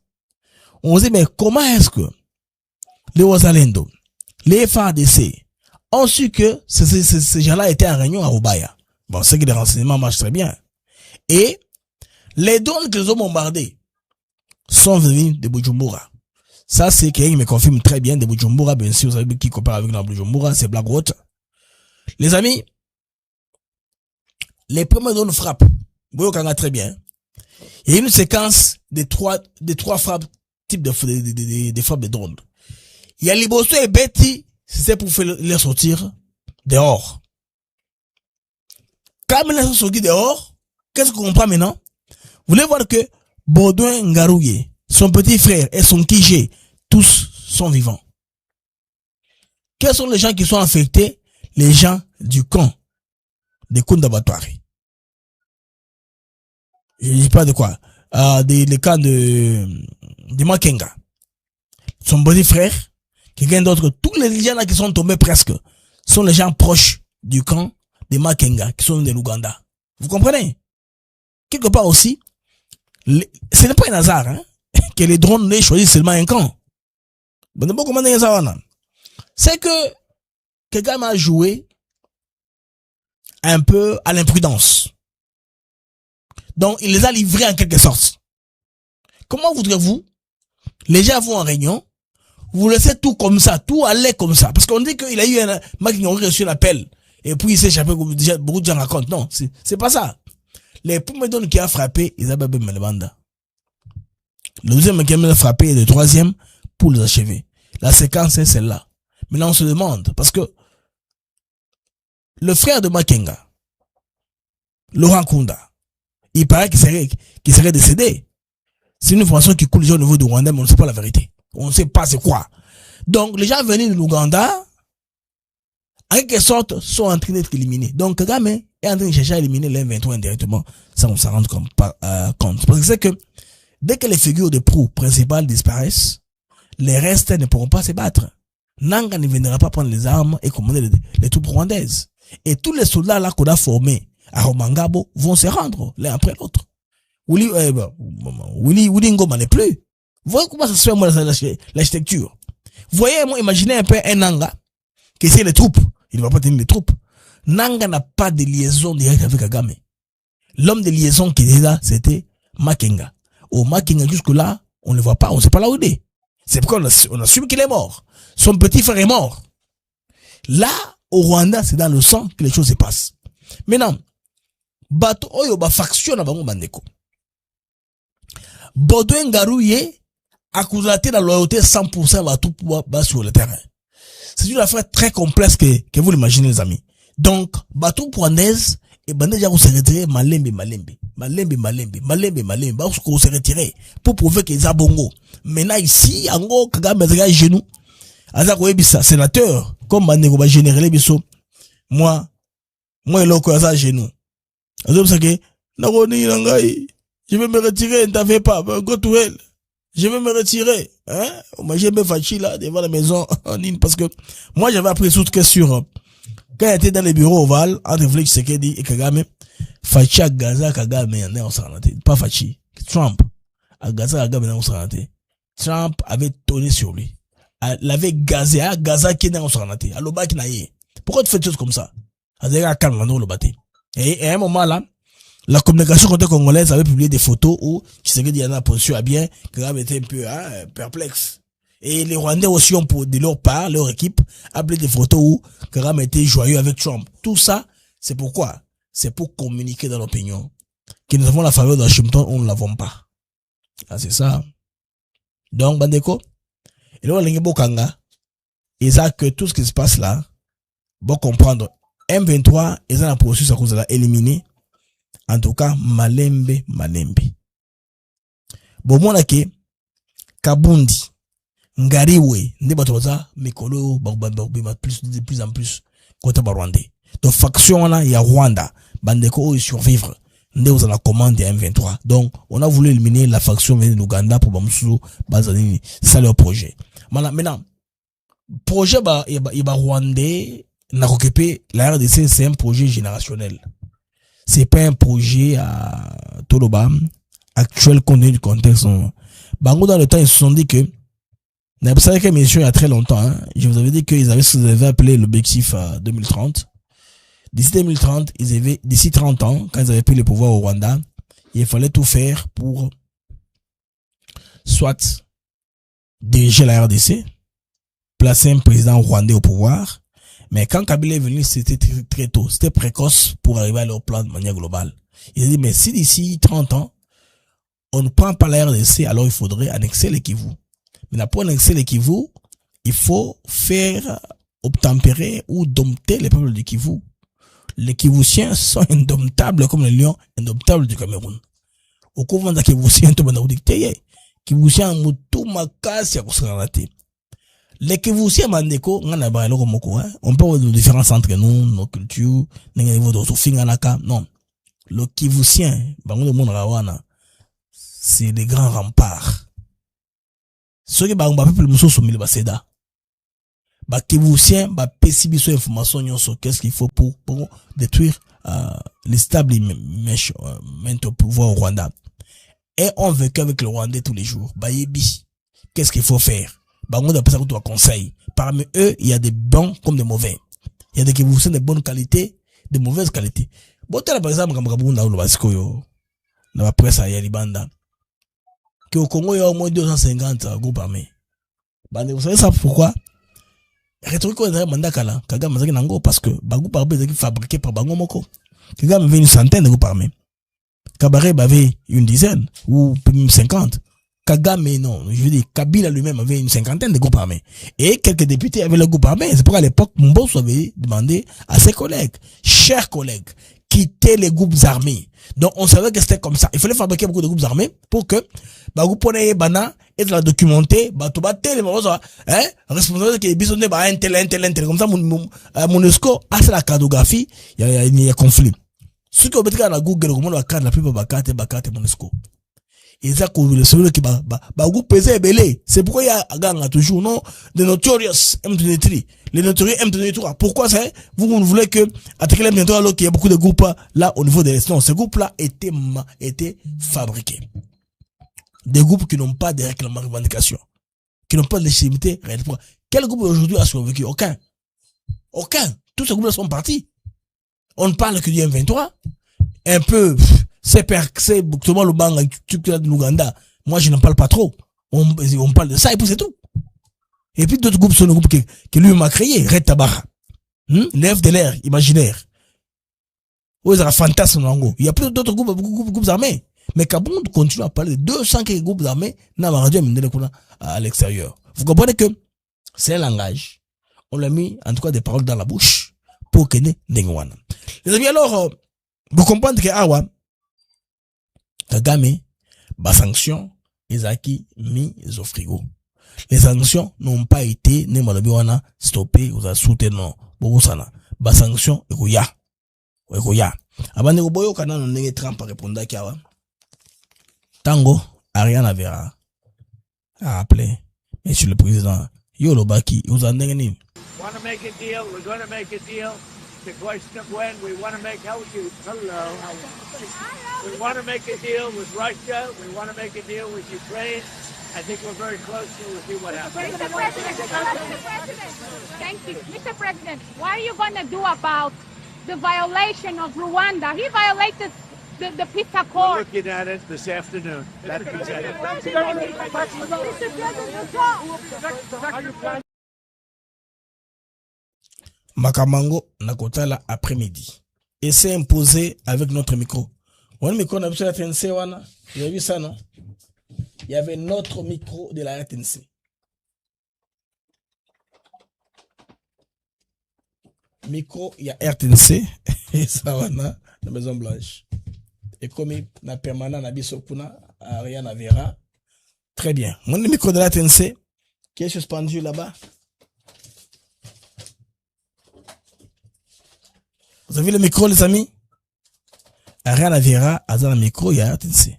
On se dit, mais comment est-ce que les Wazalendo, les FARDC, ont su que ces gens-là étaient en réunion à Roubaïa? Bon, c'est que les renseignements marchent très bien. Et les drones qu'ils ont bombardés sont venus de Bujumbura. Ça, c'est quelqu'un qui me confirme très bien de Bujumbura. Bien sûr, vous savez qui compare avec la Bujumbura, c'est Black Road. Les amis, les premiers drones frappent. Vous voyez très bien. Il y a une séquence des trois frappes, type de frappes de drones. Il y a Liboso et Betty, c'est pour faire les sortir dehors. Quand ils sont sortis dehors, qu'est-ce qu'on comprend maintenant? Vous voulez voir que Baudouin Ngarouye, son petit frère et son Kijé, tous sont vivants. Quels sont les gens qui sont affectés? Les gens du camp de Kundabatwari. Je ne dis pas de quoi. Les camps de Makenga. Son petit frère, quelqu'un d'autre, tous les gens là qui sont tombés presque, sont les gens proches du camp de Makenga, qui sont de l'Ouganda. Vous comprenez? Quelque part aussi, ce n'est pas un hasard, hein, que les drones n'aient choisi seulement un camp. C'est que quelqu'un m'a joué un peu à l'imprudence. Donc, il les a livrés en quelque sorte. Comment voudrez-vous, les gens vont en réunion, vous laissez tout comme ça, tout aller comme ça. Parce qu'on dit qu'il a eu un mec qui a reçu un appel, et puis il s'est échappé, comme déjà beaucoup de gens racontent. Non, c'est pas ça. Les premiers drones qui a frappé, ils avaient même le mandat. Le deuxième qui a frappé et le troisième pour les achever. La séquence est celle-là. Maintenant, on se demande, parce que le frère de Makenga, Laurent Kunda, il paraît qu'il serait décédé. C'est une information qui coule au niveau du Rwanda, mais on ne sait pas la vérité. On ne sait pas c'est quoi. Donc, les gens venus de l'Ouganda, en quelque sorte, sont en train d'être éliminés. Donc, Kagame est en train de chercher à éliminer les 23 indirectement, sans qu'on s'en rende compte. Parce que c'est que, dès que les figures de proue principales disparaissent, les restes ne pourront pas se battre. Nanga ne viendra pas prendre les armes et commander les troupes rwandaises. Et tous les soldats là qu'on a formés à Romangabo vont se rendre l'un après l'autre. Willy Ngoma n'est plus. Vous voyez comment ça se fait, moi, l'architecture. Vous voyez, moi, imaginez un peu un Nanga qui essaie les troupes. Il ne va pas tenir les troupes. Nanga n'a pas de liaison directe avec Kagame. L'homme de liaison qui était là, c'était Makenga. Au Makenga, jusque-là, on ne le voit pas, on ne sait pas là où il est. C'est pourquoi on assume qu'il est mort. Son petit frère est mort. Là, au Rwanda, c'est dans le sang que les choses se passent. Maintenant, bato oyo ba faction na bango bandeko. Baudouin Ngarouye accusé de la loyauté 100% à tout bas sur le terrain. C'est une affaire très complexe que vous l'imaginez, les amis. Donc, bateau rwandaise, et bandé déjà se retirer malembe, parce qu'on se retirer pour prouver qu'ils ont bongo. Maintenant ici, en gros, Kagame est genou. Azako ebisa, sénateur, comme bandeko ba général biso. Moi, il a quoi ça genou. Azoko sake, nakoni nangai. Je vais me retirer, ne t'avais pas, go to hell. Je vais me retirer, hein. Moi, j'ai mis Fachi là, devant la maison, parce que moi, j'avais appris surtout que sur, quand il était dans les bureaux ovales, entre Félix Tshisekedi et Kagame, Fachi à Gaza, Kagame, on s'en pas Fachi, Trump, à Gaza, Kagame, on s'en Trump avait tourné sur lui. L'avait gazé, gazé qui n'est pas sorti. Aloba qui n'a yé. Pourquoi tu fais des choses comme ça? Et à un moment là, la communication côté congolaise avait publié des photos où Tshisekedi Diana Poncio a bien, Kagame était un peu perplexe. Et les Rwandais aussi ont de leur part, leur équipe, appelé des photos où Kagame était joyeux avec Trump. Tout ça, c'est pourquoi? C'est pour communiquer dans l'opinion. Que nous avons la faveur de Washington, on ne l'avons pas. Ah, c'est ça. Donc, Bandeko, et là, l'Ingebo Kanga, ils savent que tout ce qui se passe là, bon comprendre, M23, ils ont un processus à cause de la éliminer. En tout cas, Malembe. Bon, moi, là, que, Kabundi, Ngariwe, Ndebatoza, Mikolo, de plus en plus, côté Rwandais. Donc, faction là, il y a Rwanda, Bandeko, ils survivre. Nous avons la commande des M23. Donc, on a voulu éliminer la faction venue de l'Ouganda pour Bamsou, Bazani. C'est ça leur projet. Maintenant, projet, il y a Rwandais, n'a occupé la RDC, c'est un projet générationnel. C'est pas un projet à Toloba, actuel compte tenu du contexte. Bango, dans le temps, ils se sont dit que, vous savez que, messieurs, il y a très longtemps, hein, je vous avais dit qu'ils avaient ce qu'ils avaient appelé l'objectif 2030. D'ici 2030, d'ici 30 ans, quand ils avaient pris le pouvoir au Rwanda, il fallait tout faire pour soit diriger la RDC, placer un président rwandais au pouvoir, mais quand Kabila est venu, c'était très tôt, c'était précoce pour arriver à leur plan de manière globale. Ils ont dit, mais si d'ici 30 ans, on ne prend pas la RDC, alors il faudrait annexer le Kivu. Mais pour annexer le Kivu, il faut faire obtempérer ou dompter les peuples du Kivu. Les Kivusiens sont indomptables comme les lions indomptables du Cameroun. Au couvent de Kivusiens, tout le monde a dit, Kivusiens ont tout makasi à konsanate. Les Kivusiens mandeko, on a parlé comme on peut avoir des différences entre nous, nos cultures, non. Le Kivusien, c'est les grands remparts. Ceux qui ont peuple muso sont mis baseda. Bah Kivusien, bah pessibiso information sur qu'est-ce qu'il faut pour détruire l'établissement au pouvoir au Rwanda. Et on vécu avec le Rwandais tous les jours. Bah yebi, qu'est-ce qu'il faut faire? Bah on appelle ça un conseil. Parmi eux, il y a des bons comme des mauvais. Il y a des Kivusiens de bonne qualité, de mauvaise qualité. Bon, par exemple, comme Gabon, dans le Basco, dans la presse à Yalibanda, que au Congo, il y a au moins 250 groupes armés. Bah, vous savez ça pourquoi? Rhétorique, on a mandakala, Kagame Mazaki Nango, parce que, Bagou Parbe, c'est fabriqué par Bango Moko. Kagame avait une centaine de groupes armés. Kabaré avait une dizaine, ou même 50. Kagame, non, je veux dire, Kabila lui-même avait une cinquantaine de groupes armés. Et quelques députés avaient le groupe armé. C'est pourquoi à l'époque, Mbosso avait demandé à ses collègues, chers collègues, quitter les groupes armés. Donc, on savait que c'était comme ça. Il fallait fabriquer beaucoup de groupes armés pour que, vous prenez bana, et de la documenter, tout battre les moments, responsable qui est bisonné, un tel, comme ça, MONUSCO, c'est la cartographie, il y a conflit. Ceux qui ont été à la Google, la plupart bakate, MONUSCO. Et ça, celui qui peser belé. C'est pourquoi il y a gang toujours, non, de Notorious M23. Les Notorious M23. Pourquoi c'est, vous voulez que, attaquer les M23 alors qu'il y a beaucoup de groupes, là, au niveau des l'Est. Non, ces groupes-là étaient fabriqués. Des groupes qui n'ont pas de revendications. Qui n'ont pas de légitimité. Quel groupe aujourd'hui a survécu? Aucun. Tous ces groupes-là sont partis. On ne parle que du M23. Un peu, c'est Bouktoma Lubanga, de l'Ouganda. Moi, je n'en parle pas trop. On parle de ça et puis c'est tout. Et puis d'autres groupes sont les groupes que lui m'a créé. Red Tabara. L'F de l'air, imaginaire. Où il y a un fantasme dans il y a plus d'autres groupes armés. Mais Kabound continue à parler de 200 groupes armés dans la radio à l'extérieur. Vous comprenez que c'est un langage. On l'a mis, en tout cas, des paroles dans la bouche pour que Nengwana. Les amis, alors, vous comprenez que Awa, Kagame, sanction, Ezaki, mis au frigo. Les sanctions n'ont pas été, stoppées, ou soutenues, Bogosana. Sanction, Ekoya. Abane Oboyo, Kanan, Nenge Trump, répondre à Kawa. Tango, Ariana Vera, a appelé, Monsieur le Président, Yolo Baki, vous en avez.
Want to make a deal? We're going to make a deal. the question of when we want to make we want to make a deal with Russia. We want to make a deal with Ukraine. I think we're very close to. We'll see what happens.
Mr. President, thank you. Mr. President, what are you going to do about the violation of Rwanda? He violated the peace
We're
accord.
looking at it this afternoon. That being said,
Makamango Nakotala après-midi. Et c'est imposé avec notre micro. On a le micro, on a vu la RTNC, wana. Vous avez vu ça, non? Il y avait notre micro de la RTNC. Micro, il y a RTNC. Et ça, wana, la Maison Blanche. Et comme il n'a permanent, n'a bisokuna, rien à verra. Très bien. Mon micro de la RTNC, qui est suspendu là-bas. Vous avez le micro, les amis? Rien à verra, à dans le micro, il y a RTNC.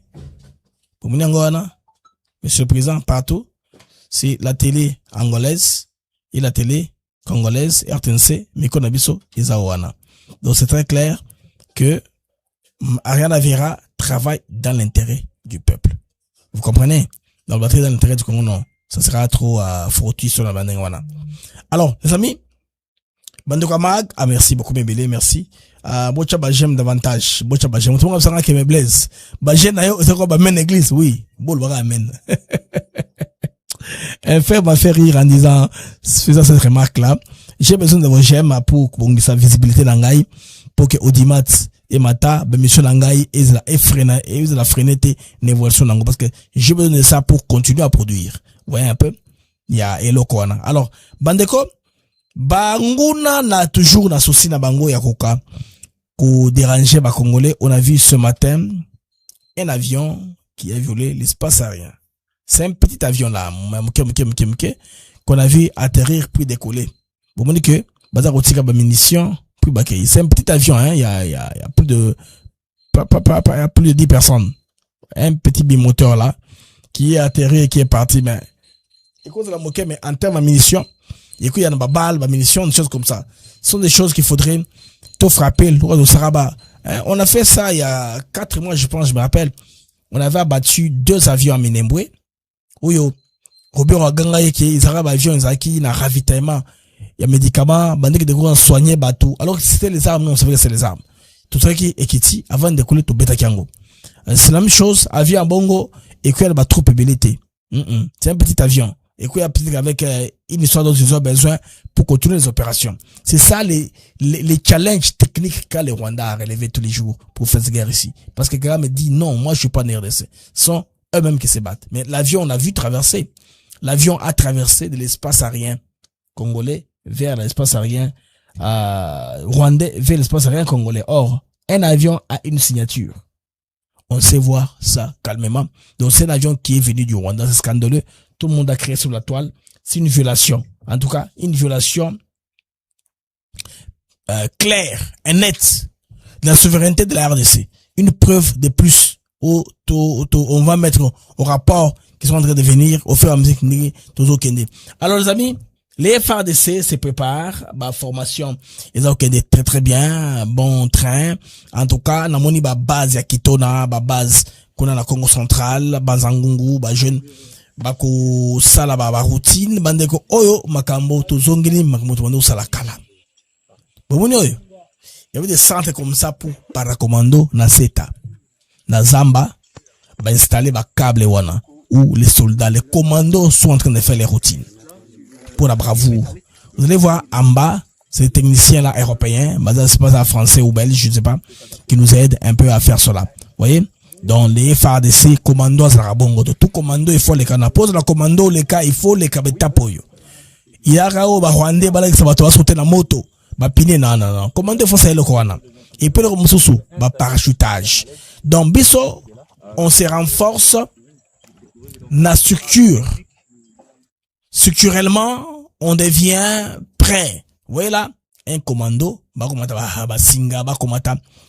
Pour Monsieur le Président, partout, c'est la télé angolaise et la télé congolaise, RTNC, micro nabiso, Izawana. Donc c'est très clair que Ariana Vera travaille dans l'intérêt du peuple. Vous comprenez? Donc, dans l'intérêt du Congo, non. Ça sera trop fortuit sur la bandingwana. Alors, les amis, Bandeko Mag, merci beaucoup, Mébélé, merci. Bocha ba j'aime davantage. Bocha ba j'aime. Tout le monde sait que me blaise. Ba j'aime c'est quoi ba mène église, oui. Bol ba amen. Un frère m'a fait rire en disant, faisant cette remarque-là, j'ai besoin de vos j'aime pour sa visibilité d'angaï, pour que Audimat et Mata, mission d'angaï, et la freineté, l'évolution d'angaï, parce que j'ai besoin de ça pour continuer à produire. Vous voyez un peu? Il y a Elokwana. Alors, Bandeko, Banguna n'a toujours na souci na bango ya koka, ko déranger ba Congolais. On a vu ce matin un avion qui a violé l'espace aérien. C'est un petit avion là, qu'on a vu atterrir puis décoller. Vous me dites que, bazar otika ba munitions, puis bakay. C'est un petit avion, hein, il y a plus de, il y a plus de 10 personnes. Un petit bimoteur là, qui est atterri et qui est parti, mais, écoute la moquette, mais en termes de munitions, et qu'il y a des balles, des munitions, des choses comme ça. Ce sont des choses qu'il faudrait tout frapper, le roi de Saraba. On a fait ça il y a 4 mois, je pense, je me rappelle. On avait abattu 2 avions à Minembwe. Où yo, Robert Waganga qui ils arabes avions, ils acquis, na ravitaillement, il y a médicaments, bandit de gros soigner bateau. Alors que c'était les armes, non, c'est vrai que c'est les armes. Tout ça qui est Ekiti, avant de couler tout bêta Kiango. C'est la même chose, avion à Bongo, et qu'il y a la troupe ébélité. C'est un petit avion. Et qu'il y a peut-être avec une histoire dont ils ont besoin pour continuer les opérations. C'est ça les challenges techniques qu'a les Rwandais à relever tous les jours pour faire cette guerre ici. Parce que Kagame dit non, moi je suis pas en RDC. Ce sont eux-mêmes qui se battent. Mais l'avion, on a vu traverser. L'avion a traversé de l'espace aérien congolais vers l'espace aérien rwandais vers l'espace aérien congolais. Or, un avion a une signature. On sait voir ça calmement. Donc c'est un avion qui est venu du Rwanda, c'est scandaleux. Tout le monde a créé sur la toile. C'est une violation. En tout cas, une violation claire et nette de la souveraineté de la RDC. Une preuve de plus. On va mettre au rapport qui sont en train de venir au fur et à mesure que alors les amis, les FARDC se préparent, formation, ils ont très très bien, bon train. En tout cas, na moni base ya Kitona, base kuna na Congo central, Banzangungu, jeune, ko sala routine, bandeko oyo makambo to zongeli makambo to bando sala kala. Bon oyo. Il y avait des centres comme ça pour paracommando na Seta. Na Zamba, installer câble wana, où les soldats, les commandos sont en train de faire les routines. Pour la bravoure. Vous allez voir en bas, ces techniciens là européens, c'est pas français ou belge, je ne sais pas, qui nous aident un peu à faire cela. Vous voyez? Donc les FARDC, commandos à bongo, de tout commando, il faut les cas. Pose la commando, les cas, il faut les cas tapoyo. Il y a rao, Rwandais, ça va te sauter la moto. Pine, non. Commando, il faut ça le koana. Et puis le moussousou, parachutage. Donc, biso, on se renforce la structure. Structurellement, on devient prêt. Vous voyez là, un commando,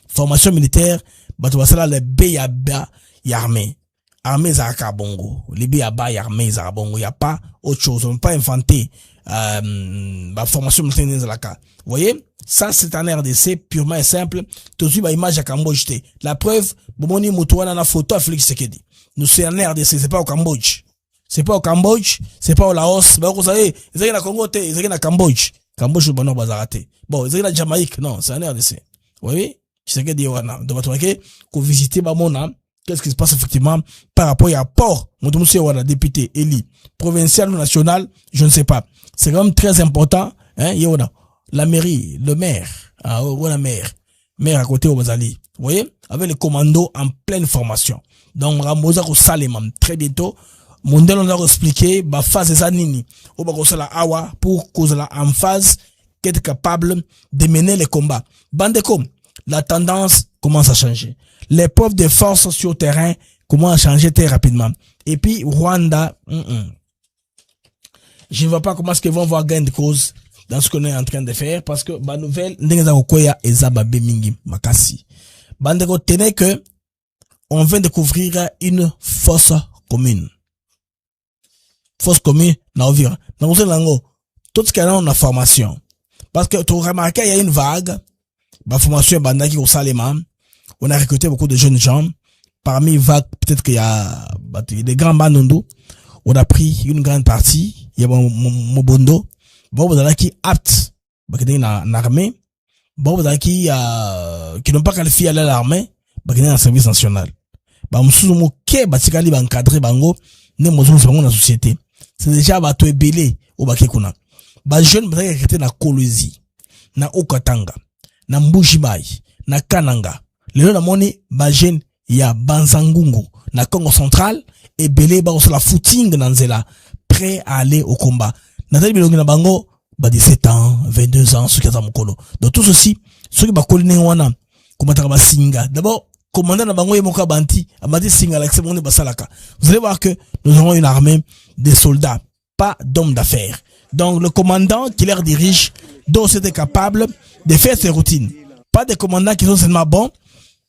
formation militaire, les BABA armée. Armée Zaka Bongo. Les BABA armée Zaka Bongo. Il n'y a pas autre chose. On ne peut pas inventer, formation militaire Zaka. Vous voyez? Ça, c'est un RDC purement et simple. Tout de suite, image à Cambodge. La preuve, Bomoni Moutouana na photo à Félix Sekedi. Nous, c'est un RDC, c'est pas au Cambodge. C'est pas au Cambodge, c'est pas au Laos. Bah, vous savez, ils sont au Congo, ils sont au Cambodge. Cambodge, bon, bazarate. Bon, ils sont au Jamaïque. Non, c'est un RDC. Vous voyez? Sekedi, wana. Donc, vous voyez, qu'on visite Bamona, qu'est-ce qui se passe effectivement par rapport à Port, Moutoumoussé, wana, député, élu, provincial ou national, je ne sais pas. C'est quand même très important, hein, Yona. La mairie, le maire, maire à côté au Bazali. Vous voyez? Avec les commandos en pleine formation. Donc, Ramosa au Salemam, très bientôt. Mondel, on a expliqué, bah, phase des anini. Au Bagosala Awa, pour cause la en phase, qu'être capable de mener les combats. Bandecom, la tendance commence à changer. L'épreuve des forces sur terrain commence à changer très rapidement. Et puis, Rwanda, je ne vois pas comment est-ce qu'ils vont voir gain de cause dans ce qu'on est en train de faire, parce que, bah, nouvelle, n'engeza kokoya ezaba bemingi makasi. Bandeko, tenez que, on vient de découvrir une fosse commune. Fosse commune, na ovira. Na ouvre lango. Tout ce qu'il y a dans la formation. Parce que, tu remarques, il y a une vague, bah, formation, bandaki au Salema. On a recruté beaucoup de jeunes gens. Parmi vagues, peut-être qu'il y a, bah, des grands bandondo. On a pris une grande partie. Il y a Mobondo. Bon, vous avez qui apte, bah, qui est en armée. Bon, vous avez qui n'ont pas qualifié à l'armée, bah, qui est en service national. Bah, m'souzumo ke, bah, tikali, bah, encadré, bango, ne mozomo, c'est dans la société. C'est déjà, bah, toi, belé, au baké kuna. Bah, jeune, bah, qui était na Kolwezi, na Okatanga, na Mbujimayi, na Kananga. Le na moni, bah, jeune, ya Banzangungu, na Congo central, et belé, bah, on la footing, dans Nzela, prêt à aller au combat. Nathalie Bilongi na bango, bah 17 ans, 22 ans, ceux qui ont mokolo. Donc tout ceci, ceux qui bakoline wana, komataka ba singa. D'abord, commandant na bango yemoka banti, amadi singa l'accès monde basalaka. Vous allez voir que nous avons une armée de soldats, pas d'hommes d'affaires. Donc le commandant qui les dirige, doit être capable de faire ses routines. Pas des commandants qui sont seulement bons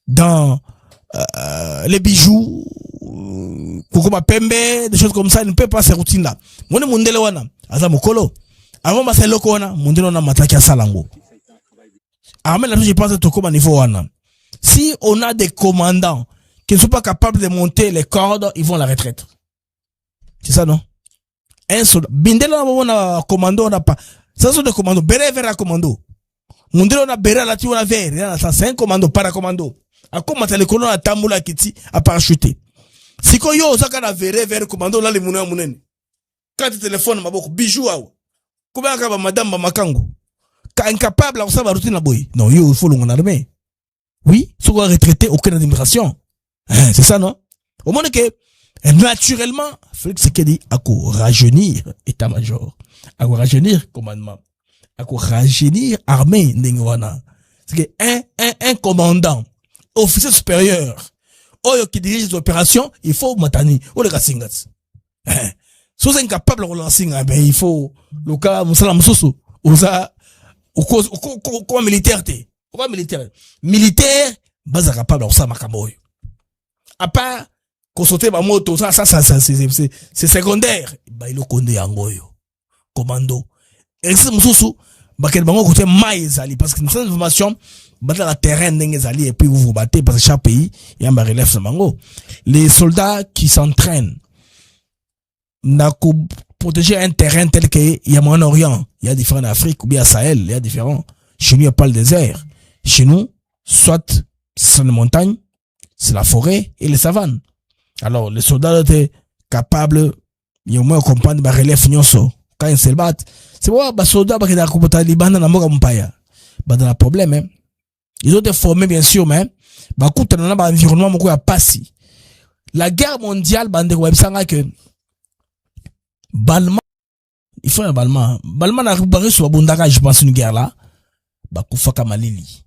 dans les bijoux, Kukuma Pembe, des choses comme ça, il ne peut pas ces routines-là. Mon mundele wana, aza mokolo. Avant ma seloko wana, mundele wana mataki à salango. Armée là, je pense que comme niveau wana. Si on a des commandants qui ne sont pas capables de monter les cordes, ils vont à la retraite. C'est ça, non? Un soldat. Bindele wana commando, on n'a pas. Ça sont des commandos. Béré vers un commando. Mundele wana béré là, tu wana vers. C'est un commando, paracommando. A comment t'as les colons à tamboula kiti à parachuter. Si ko yo osaka na verre vers commando là les mounens mounene. Quand tu téléphones maboko bijou awo. Comment ka ba madame ba makango. Ka incapable à savoir routine la boy. Non, yo il faut l'on armée. Oui, ce qu'on a retraité aucune administration. Hein, c'est ça non? Au moins que naturellement, Félix Sekedi a ko rajeunir état-major, a ko rajeunir commandement, a ko rajeunir armée ndengwana. C'est que un commandant officier supérieur, oyo qui dirige les opérations, il faut matani, ou les gassingats. Si vous êtes incapable de relancer, ben, il faut, le cas, moussala moussoussou, ouza, ou militaire, militaire, basa capable de relancer makamboy. À part, consulter ma moto, ça, c'est secondaire. Bah, il le connaît en goyo. Commando. Et c'est moussoussou, bah, quel bango côté maïzali, parce que nous sommes information, battre la terrain d'Engezali et puis vous vous battez parce que chaque pays il y a un relève ce mango. Les soldats qui s'entraînent n'a qu'à protéger un terrain tel qu'il y a en Orient, il y a différents en Afrique ou bien à Sahel, il y a différents. Chez nous il n'y a pas le désert. Chez nous, soit c'est la montagne, c'est la forêt et les savanes. Alors les soldats étaient capables, il y a au moins comprendre ma relève nyonso quand ils se battent. C'est bon, bah soldats bah qui n'a pas Liban dans la moka mpaya. Bah dans le problème hein. Ils ont été formés, bien sûr, mais, bah, écoute, on a un environnement, beaucoup à passer. La guerre mondiale, bah, on a que, Balma, il faut un Balma. Balma n'a pas sur Bundaka, je pense, une guerre là. Bah, Koufaka Malili.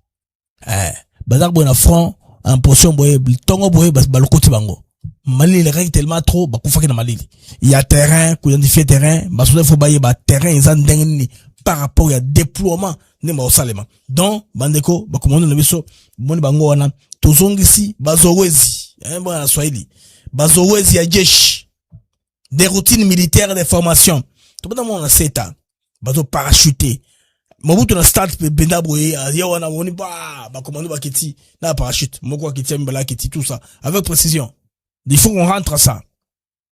Bah, d'abord, on a front, en position, boye, tongo boye, bah, le côté bango. Malili, les règles tellement trop, bah, Koufaka na Malili. Il y a terrain, qu'on identifie terrain, bah, il faut bailler, bah, terrain, ils ont dengue, par rapport à déploiement nema osalema donc bandeko bakomona na biso moni bango wana tozongisi bazowezi bwana Swahili bazowezi ya jeshi des routines militaires de formation tobana mona seta bazo parachuter Mobutu na stade benda boye yawana woni ba commando ba kiti na parachute moko kiti mbala kiti tout ça avec précision. Il faut qu'on rentre à ça.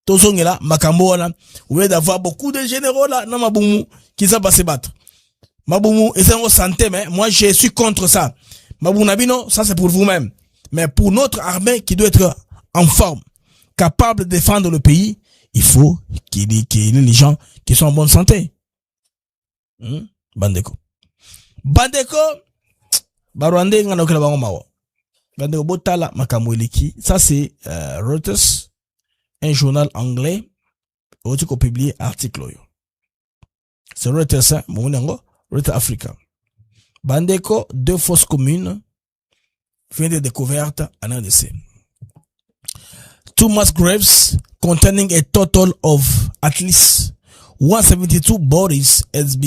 Tozongela makambo wana au lieu d'avoir beaucoup de généraux là na mabumu qui savent pas se battre. Mabumu et c'est en santé mais moi je suis contre ça. Mabumu nabino ça c'est pour vous-même. Mais pour notre armée qui doit être en forme, capable de défendre le pays, il faut qu'il y ait les gens qui sont en bonne santé. Bandeko. Bandeko, Barwande ngana okela bango mawa. Bandeko botala makambo eleki. Ça c'est Reuters, un journal anglais, qui a publié article yo. C'est Reuters, hein, Reuters Africa. Bandeko, 2 fosses communes viennent de découvertes en RDC. 2 mass graves containing a total of at least 172 bodies have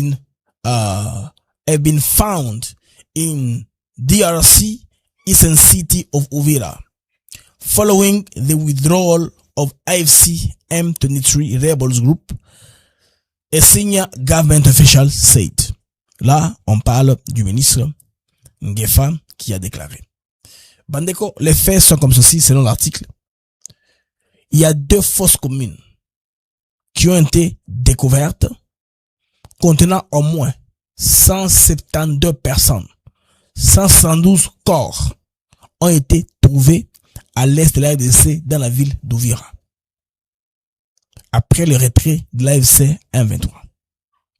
been found in DRC eastern city of Uvira following the withdrawal of AFC M23 rebels group, a senior government official said. Là, on parle du ministre Ngefa qui a déclaré. Bandeko, les faits sont comme ceci selon l'article. Il y a 2 fosses communes qui ont été découvertes contenant au moins 172 personnes. 172 corps ont été trouvés à l'est de la RDC dans la ville d'Uvira. Après le retrait de l'AFC M23.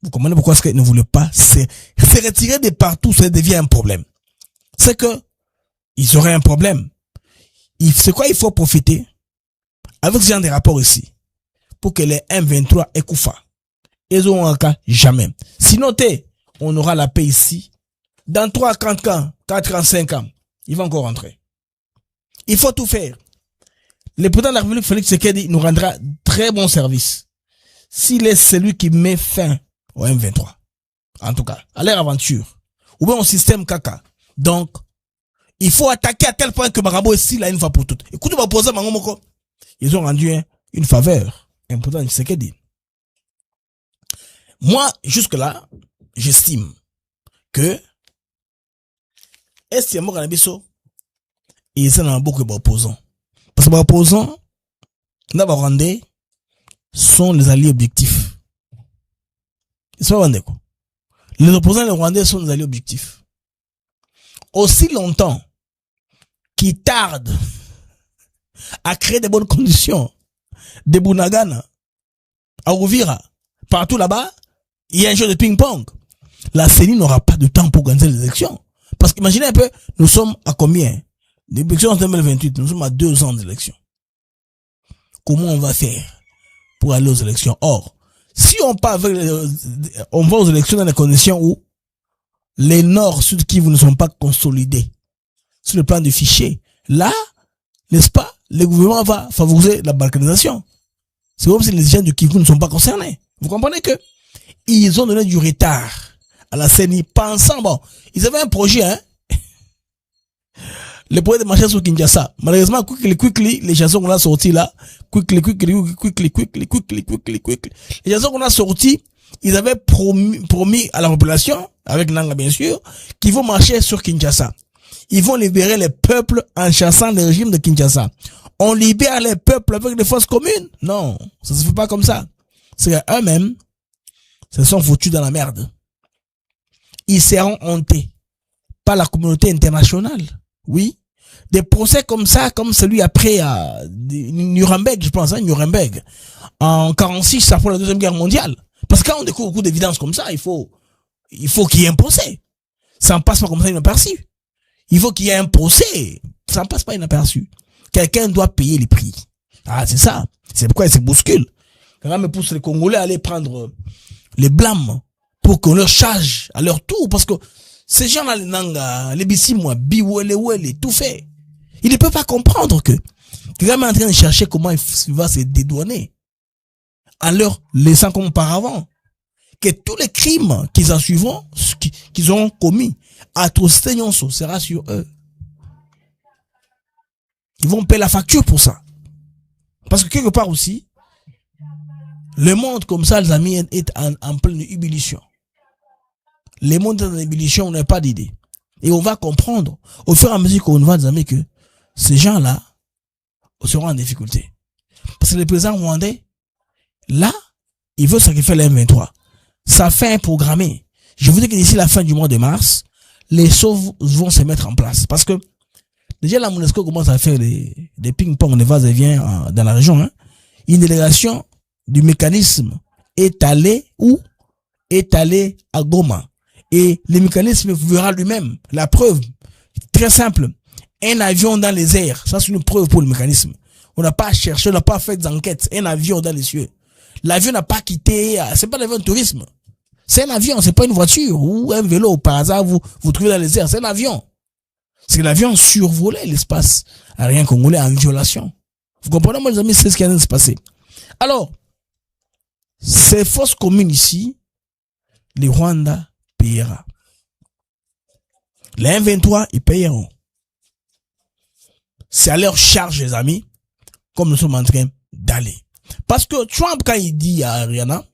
Vous comprenez pourquoi est-ce qu'ils ne voulaient pas se retirer de partout, ça devient un problème. C'est que ils auraient un problème. C'est quoi il faut profiter avec ce genre de rapport ici pour que les M23 aient Koufa. Ils auront un cas jamais. Sinon, on aura la paix ici. Dans 3, 40 ans, 4 ans, 5 ans, il va encore rentrer. Il faut tout faire. Le président de la République, Félix Tshisekedi, nous rendra très bon service. S'il est celui qui met fin au M23. En tout cas, à leur aventure. Ou bien au système caca. Donc, il faut attaquer à tel point que Marabo est ici là une fois pour toutes. Écoutez, ils ont rendu une faveur importante à Tshisekedi. Moi, jusque-là, j'estime que est-ce qu'il y a mort à et ça n'a beaucoup d'opposants. Parce que les opposants, Rwandais, sont les alliés objectifs. Ils sont Rwandais, quoi. Les opposants les Rwandais sont les alliés objectifs. Aussi longtemps qu'ils tardent à créer des bonnes conditions, des Bunagana, à Uvira, partout là-bas, il y a un jeu de ping-pong. La CENI n'aura pas de temps pour organiser les élections. Parce qu'imaginez un peu, nous sommes à combien? L'élection en 2028, nous sommes à 2 ans d'élection. Comment on va faire pour aller aux élections? Or, si on part avec on va aux élections dans des conditions où les Nord-Sud Kivu ne sont pas consolidés sur le plan du fichier, là, n'est-ce pas, le gouvernement va favoriser la balkanisation. C'est comme si les gens du Kivu ne sont pas concernés. Vous comprenez que ils ont donné du retard à la CENI pensant, bon, ils avaient un projet, hein, le projet de marcher sur Kinshasa. Malheureusement, quickly, les chansons qu'on a sorties là, quickly. Les chansons qu'on a sorties, ils avaient promis à la population, avec Nanga bien sûr, qu'ils vont marcher sur Kinshasa. Ils vont libérer les peuples en chassant le régime de Kinshasa. On libère les peuples avec des forces communes? Non, ça se fait pas comme ça. C'est qu'eux-mêmes se sont foutus dans la merde. Ils seront hontés par la communauté internationale. Oui. Des procès comme ça, comme celui après Nuremberg, je pense, hein, Nuremberg. En 46, après la Deuxième Guerre mondiale. Parce que quand on découvre beaucoup d'évidences comme ça, il faut qu'il y ait un procès. Ça ne passe pas comme ça inaperçu. Il faut qu'il y ait un procès. Ça ne passe pas inaperçu. Quelqu'un doit payer les prix. Ah, c'est ça. C'est pourquoi ils se bousculent. Quand même, pousse les Congolais à aller prendre les blâmes pour qu'on leur charge à leur tour. Parce que ces gens-là, les Nanga, les Bissimwa, Biwele, tout fait. Ils ne peuvent pas comprendre que quelqu'un est en train de chercher comment il va se dédouaner. En leur laissant comme auparavant. Que tous les crimes qu'ils en suivront, qu'ils auront commis, atrocité nyonso sera sur eux. Ils vont payer la facture pour ça. Parce que quelque part aussi, le monde comme ça, les amis, est en pleine ébullition. les mondes en ébullition, on n'a pas d'idée. Et on va comprendre, au fur et à mesure qu'on va des amis, que ces gens-là seront en difficulté. Parce que le président rwandais, là, il veut sacrifier les M23. Ça fait un programmé. Je vous dis que d'ici la fin du mois de mars, les sauves vont se mettre en place. Parce que, déjà, la MONUSCO commence à faire des ping-pong, des va-et-vient dans la région. Hein. Une délégation du mécanisme est allée où? Est allée à Goma. Et le mécanisme verra lui-même. La preuve, très simple. Un avion dans les airs. Ça, c'est une preuve pour le mécanisme. On n'a pas cherché, on n'a pas fait d'enquête. Un avion dans les cieux. L'avion n'a pas quitté, c'est pas l'avion de tourisme. C'est un avion, c'est pas une voiture ou un vélo. Par hasard, vous trouvez dans les airs. C'est un avion. C'est que l'avion survolait l'espace aérien congolais en violation. Vous comprenez, moi, les amis, c'est ce qui vient de se passer. Alors, ces forces communes ici, les Rwandais payera. Les M23, ils payeront. C'est à leur charge, les amis, comme nous sommes en train d'aller. Parce que Trump, quand il dit à Ariana,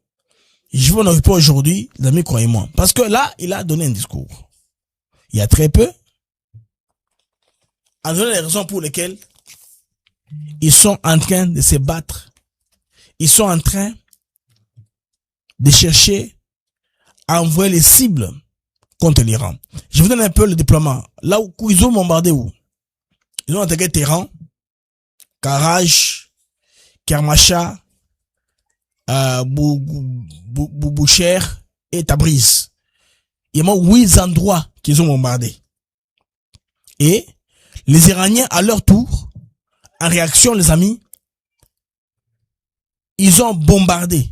je vais en occuper aujourd'hui, les amis, croyez-moi. Parce que là, il a donné un discours. Il y a très peu, en donnant les raisons pour lesquelles ils sont en train de se battre. Ils sont en train de chercher à envoyer les cibles contre l'Iran. Je vous donne un peu le déploiement. Là où ils ont bombardé où? Ils ont attaqué Téhéran, Karaj, Kermacha, Boucher et Tabriz. Il y a 8 endroits qu'ils ont bombardés. Et les Iraniens, à leur tour, en réaction, les amis, ils ont bombardé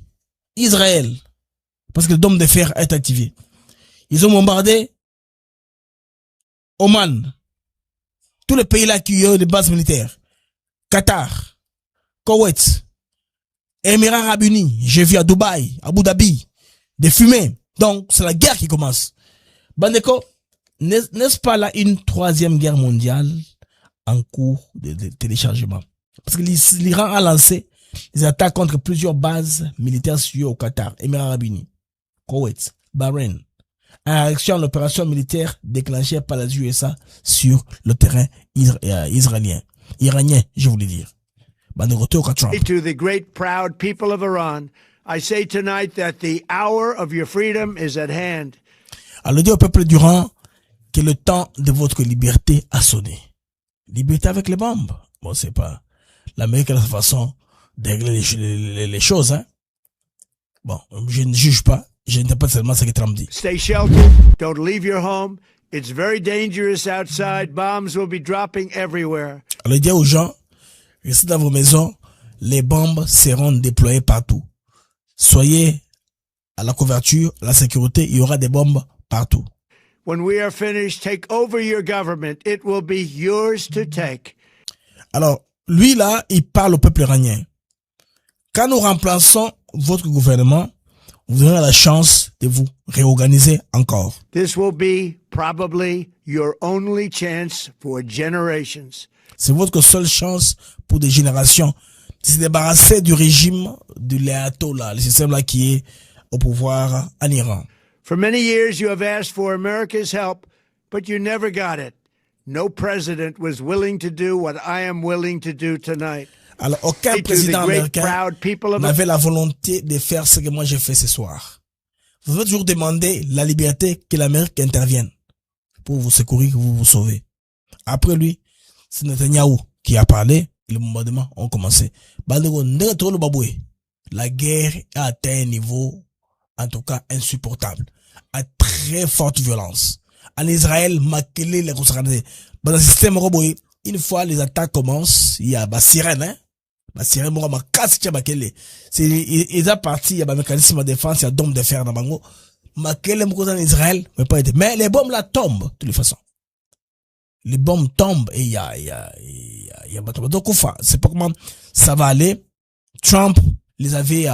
Israël. Parce que le dôme de fer est activé. Ils ont bombardé Oman. Tous les pays là qui ont des bases militaires. Qatar, Koweït, Émirats Arabes Unis, j'ai vu à Dubaï, Abu Dhabi, des fumées. Donc, c'est la guerre qui commence. Bandeko, n'est-ce pas là une 3e guerre mondiale en cours de téléchargement? Parce que l'Iran a lancé des attaques contre plusieurs bases militaires sur au Qatar, Émirats Arabes Unis, Koweït, Bahreïn, en réaction à l'opération militaire déclenchée par les USA sur le terrain iranien, je voulais dire.
To the great proud people of Iran, I say tonight that the hour of your freedom is at hand.
Alors dis au peuple d'Iran que le temps de votre liberté a sonné. Liberté avec les bombes. Bon, c'est pas l'Amérique a la façon de régler les choses, hein. Bon, je ne juge pas. Je n'ai pas seulement ce que Trump dit.
Stay sheltered. Don't leave your home. It's very dangerous outside. Bombs will be dropping everywhere.
Alors dis aux gens, restez dans vos maisons. Les bombes seront déployées partout. Soyez à la couverture, à la sécurité. Il y aura des bombes partout.
When we are finished, take over your government. It will be yours to take.
Alors, lui là, il parle au peuple iranien. Quand nous remplaçons votre gouvernement, vous aurez la chance de vous réorganiser encore.
This will be probably your only chance for generations.
C'est votre seule chance pour des générations de se débarrasser du régime de l'ayatollah, le système là qui est au pouvoir en Iran.
For many years you have asked for America's help, but you never got it. No president was willing to do what I am willing to do tonight.
Alors, aucun président américain n'avait la volonté de faire ce que moi j'ai fait ce soir. Vous devez toujours demander la liberté que l'Amérique intervienne pour vous secourir, pour vous sauver. Après lui, c'est Netanyahu qui a parlé et les bombardements ont commencé. La guerre a atteint un niveau, en tout cas, insupportable, à très forte violence. En Israël, maquiller les concernés. Dans le système robot, une fois les attaques commencent, il y a la sirène, hein. La sirène, c'est, ils ont parti, il y a un mécanisme de défense, il y a dôme de fer dans Bango. Maquiller en Israël, mais les bombes là tombent, de toute façon. Les bombes tombent et il y a donc, enfin, c'est pas comment ça va aller. Trump les avait,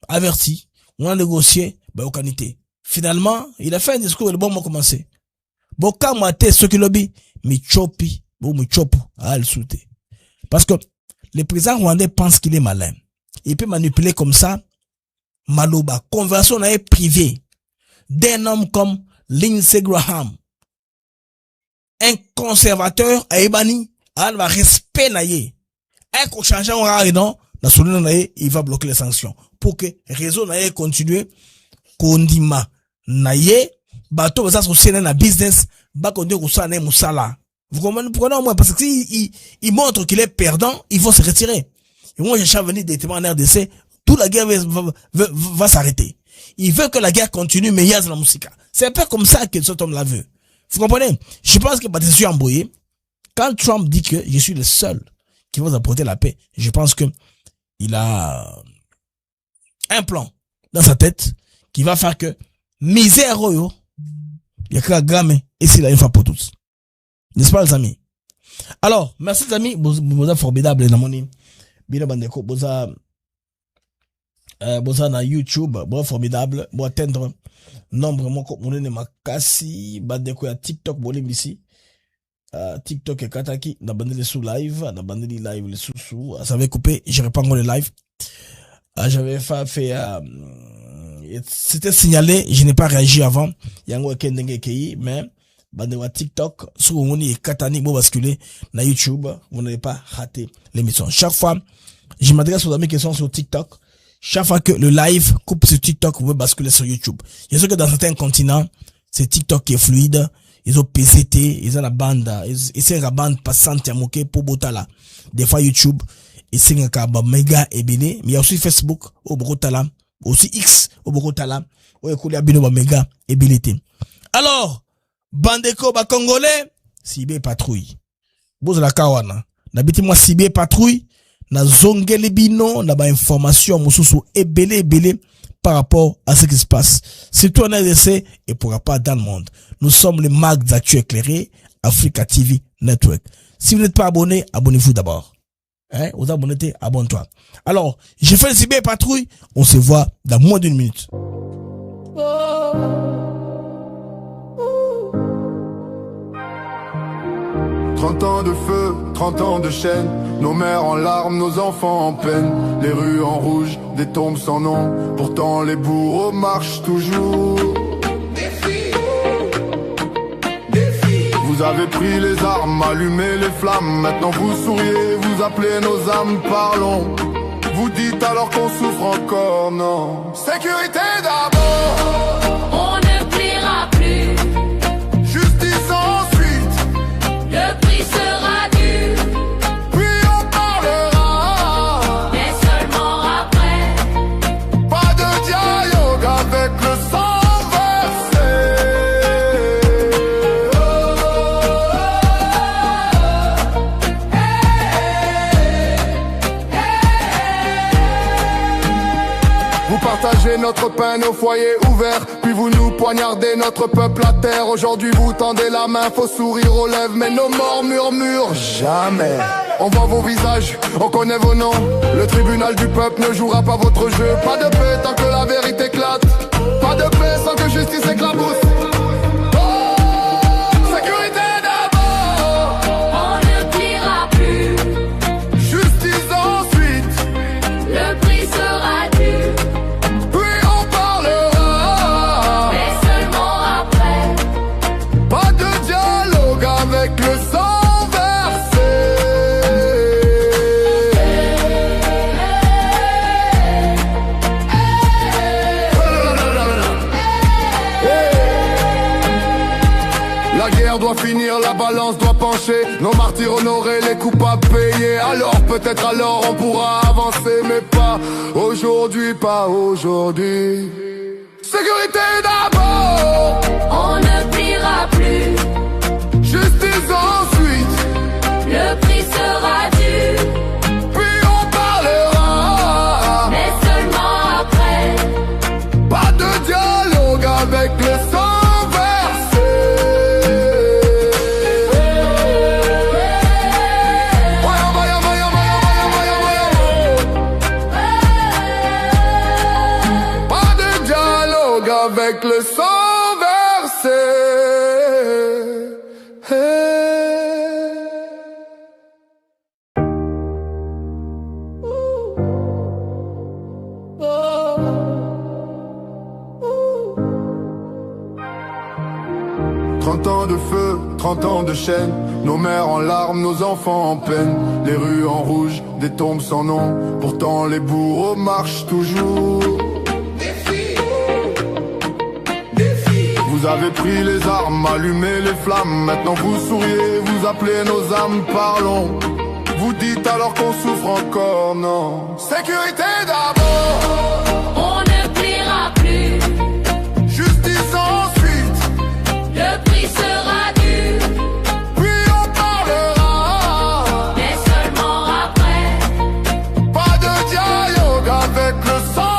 avertis. On a négocié, au qualité. Finalement, il a fait un discours et les bombes ont commencé. Bon, quand moi, ce qui lobby, parce que le président rwandais pense qu'il est malin. Il peut manipuler comme ça, Maloba, conversion privée d'un homme comme Lindsey Graham. Un conservateur à Ebani, a un respect naïe. Un coup changeant rare, non, il va bloquer les sanctions. Pour que réseau naïe continue, kondima naïe, bateau, ça, c'est un business, bah, qu'on dit que ça, n'est moussala. Vous comprenez pourquoi non, moi? Parce que il montre qu'il est perdant, il faut se retirer. Et moi, j'ai venir des témoins en RDC, toute la guerre va s'arrêter. Il veut que la guerre continue, mais il y a de la musique. C'est un peu comme ça que cet homme-là veut. Vous comprenez? Je pense que Patricio Amboye, quand Trump dit que je suis le seul qui va apporter la paix, je pense que il a un plan dans sa tête qui va faire que misère, il y a que la gamme, et c'est là une fois pour tous. N'est-ce pas, les amis? Alors, merci, les amis. Vous êtes formidables, les amis. Bien, bandeko, vous êtes na YouTube, vous formidable, vous atteindre nombre, mon ne makasi, bandeko ya TikTok, vous ici. TikTok et Kataki, na bandeli sous live, na bandeli live les sous, ça avait coupé, je réponds encore les live. J'avais fait, c'était signalé, je n'ai pas réagi avant, yango kendenge kei, mais, bandeko TikTok, sur Moni et Katani, vous basculez, na YouTube, vous n'avez pas raté l'émission. Chaque fois, je m'adresse aux amis qui sont sur TikTok, chaque fois que le live coupe sur TikTok, vous pouvez basculer sur YouTube. Je sais que dans certains continents, c'est TikTok qui est fluide. Ils ont PCT, ils ont la bande, ils sont la bande passante à moquer pour Botala. Des fois YouTube, ils sont un méga ébélé, mais il y a aussi Facebook, au Botala, aussi X, au Botala, où il y a un méga ébélité. Alors, bandeko, ba Congolais, Sibé patrouille. Bouz la kawana. N'habitez moi Sibé patrouille. Na zongeli bino, na ba information mususu ebele par rapport à ce qui se passe. Surtout en RDC et pourra pas dans le monde. Nous sommes les marques d'actu éclairés, Africa TV Network. Si vous n'êtes pas abonné, abonnez-vous d'abord. Hein, vous abonnez, abonne-toi. Alors, j'ai fait le CB patrouille, on se voit dans moins d'une minute.
30 ans de feu, 30 ans de chaîne, nos mères en larmes, nos enfants en peine, les rues en rouge, des tombes sans nom, pourtant les bourreaux marchent toujours. Vous avez pris les armes, allumé les flammes, maintenant vous souriez, vous appelez nos âmes, parlons. Vous dites alors qu'on souffre encore, non. Sécurité d'abord,
on ne pliera plus.
Justice ensuite,
le prix sera dû.
Puis on parlera,
mais seulement après.
Pas de dialogue avec le sang versé. Vous partagez notre pain, nos foyers ouverts, puis vous nous poignardez notre peuple à terre. Aujourd'hui vous tendez la main, faut sourire aux lèvres, mais nos morts murmurent jamais. On voit vos visages, on connaît vos noms. Le tribunal du peuple ne jouera pas votre jeu. Pas de paix tant que la vérité éclate. Pas de paix sans que justice éclabousse. Finir, la balance doit pencher. Nos martyrs honorés, les coupables payés. Alors peut-être alors on pourra avancer, mais pas aujourd'hui, pas aujourd'hui. Sécurité d'abord,
on ne pliera plus.
Justice ensuite,
le prix sera dû.
Puis on parlera,
mais seulement après.
Pas de dialogue avec le sang. Avec le sang versé. 20 ans de feu, 30 ans de chaîne, nos mères en larmes, nos enfants en peine, les rues en rouge, des tombes sans nom, pourtant les bourreaux marchent toujours. Vous avez pris les armes, allumé les flammes, maintenant vous souriez, vous appelez nos âmes, parlons. Vous dites alors qu'on souffre encore, non. Sécurité d'abord.
On ne pliera plus.
Justice ensuite.
Le prix sera dur.
Puis on parlera.
Mais seulement après.
Pas de dialogue avec le sang.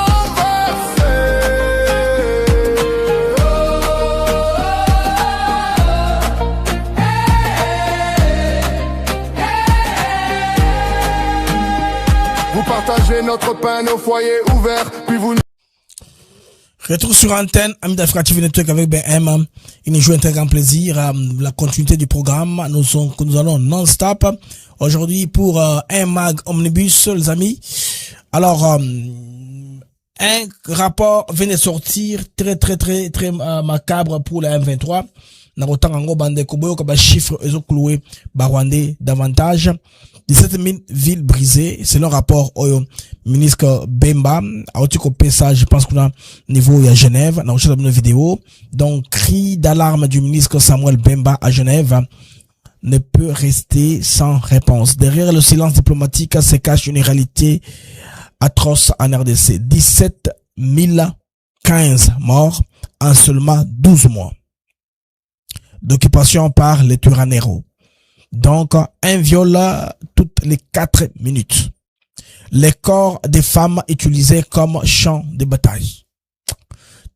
Partagez notre pain, nos foyers ouverts, puis vous...
Retour sur antenne, Amis d'Africa TV Network avec BM. Il nous joue un très grand plaisir. La continuité du programme, nous allons non-stop. Aujourd'hui pour un mag omnibus, les amis. Alors, un rapport vient de sortir très macabre pour la M23. Narotan Ango Bande Koboyo comme chiffre ils ont cloué Barwandé davantage 17 000 villes brisées selon rapport au ministre Bemba a otikopé ça je pense qu'on a niveau à Genève dans une vidéo donc cri d'alarme du ministre Samuel Bemba à Genève ne peut rester sans réponse. Derrière le silence diplomatique se cache une réalité atroce en RDC. 17 015 morts en seulement 12 mois d'occupation par les Turanero. Donc, un viol toutes les 4 minutes. Les corps des femmes utilisés comme champs de bataille.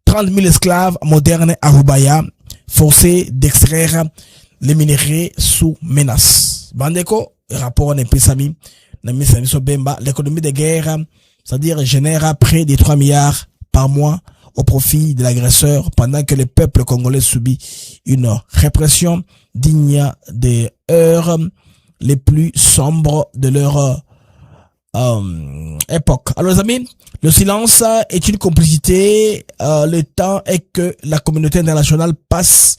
30 000 esclaves modernes à Rubaya, forcés d'extraire les minéraux sous menace. Bandeko, rapport n'est pas sami, Bemba, l'économie de guerre, c'est-à-dire génère près de 3 milliards par mois au profit de l'agresseur pendant que le peuple congolais subit une répression digne des heures les plus sombres de leur époque. Alors les amis, le silence est une complicité. Le temps est que la communauté internationale passe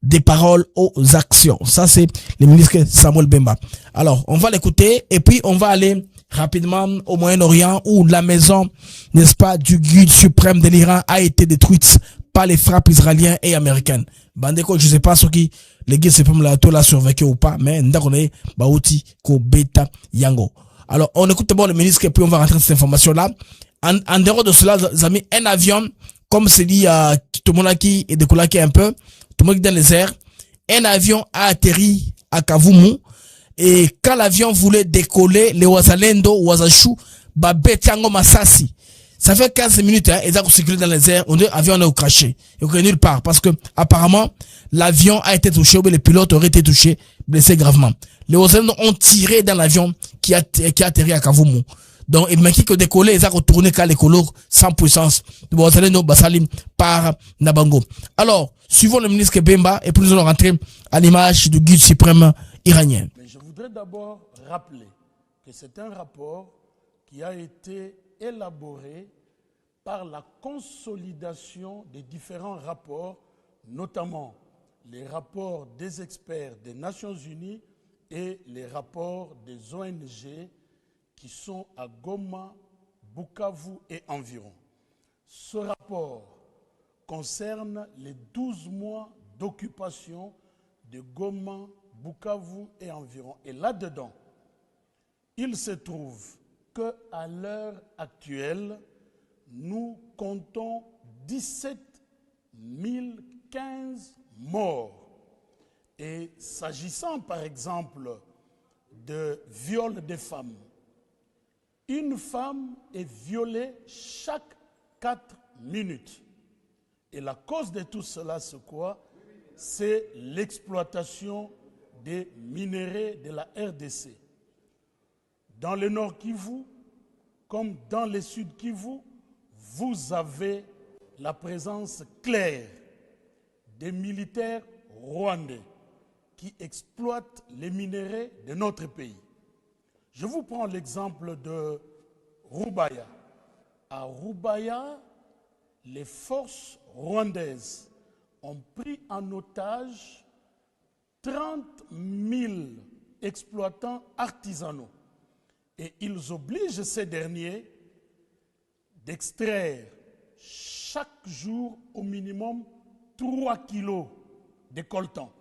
des paroles aux actions. Ça c'est le ministre Samuel Bemba. Alors on va l'écouter et puis on va aller rapidement au Moyen-Orient où la maison, n'est-ce pas, du guide suprême de l'Iran a été détruite par les frappes israéliennes et américaines. Bandeko, je sais pas ce qui, les guides suprêmes l'a survécu ou pas, mais ndakone, baouti, ko beta, yango. Alors, on écoute d'abord le ministre et puis on va rentrer dans cette information-là. En dehors de cela, les amis, un avion, comme c'est dit, tout le monde qui est décollé un peu, tout le monde qui est dans les airs, un avion a atterri à Kavumu. Et quand l'avion voulait décoller, les Wazalendo, Wazachou, Babetiango Masasi. Ça fait 15 minutes, hein, ils ont circulé dans les airs, on dit, l'avion est au craché. Il n'y a nulle part, parce que, apparemment, l'avion a été touché, ou les pilotes auraient été touchés, blessés gravement. Les Wazalendo ont tiré dans l'avion qui a atterri à Kavumu. Donc, il m'a dit que décoller, ils ont retourné qu'à l'écolo, sans puissance. Les Wazalendo, Basalim, par Nabango. Alors, suivons le ministre Bemba, et puis nous allons rentrer à l'image du guide suprême iranien.
Je voudrais d'abord rappeler que c'est un rapport qui a été élaboré par la consolidation des différents rapports, notamment les rapports des experts des Nations Unies et les rapports des ONG qui sont à Goma, Bukavu et environ. Ce rapport concerne les 12 mois d'occupation de Goma, Bukavu et environ. Et là-dedans, il se trouve qu'à l'heure actuelle, nous comptons 17 015 morts. Et s'agissant par exemple de viol des femmes, une femme est violée chaque 4 minutes. Et la cause de tout cela, c'est quoi? C'est l'exploitation des minéraux de la RDC. Dans le nord Kivu, comme dans le sud Kivu, vous avez la présence claire des militaires rwandais qui exploitent les minéraux de notre pays. Je vous prends l'exemple de Rubaya. À Rubaya, les forces rwandaises ont pris en otage 30 000 exploitants artisanaux et ils obligent ces derniers d'extraire chaque jour au minimum 3 kilos de coltan.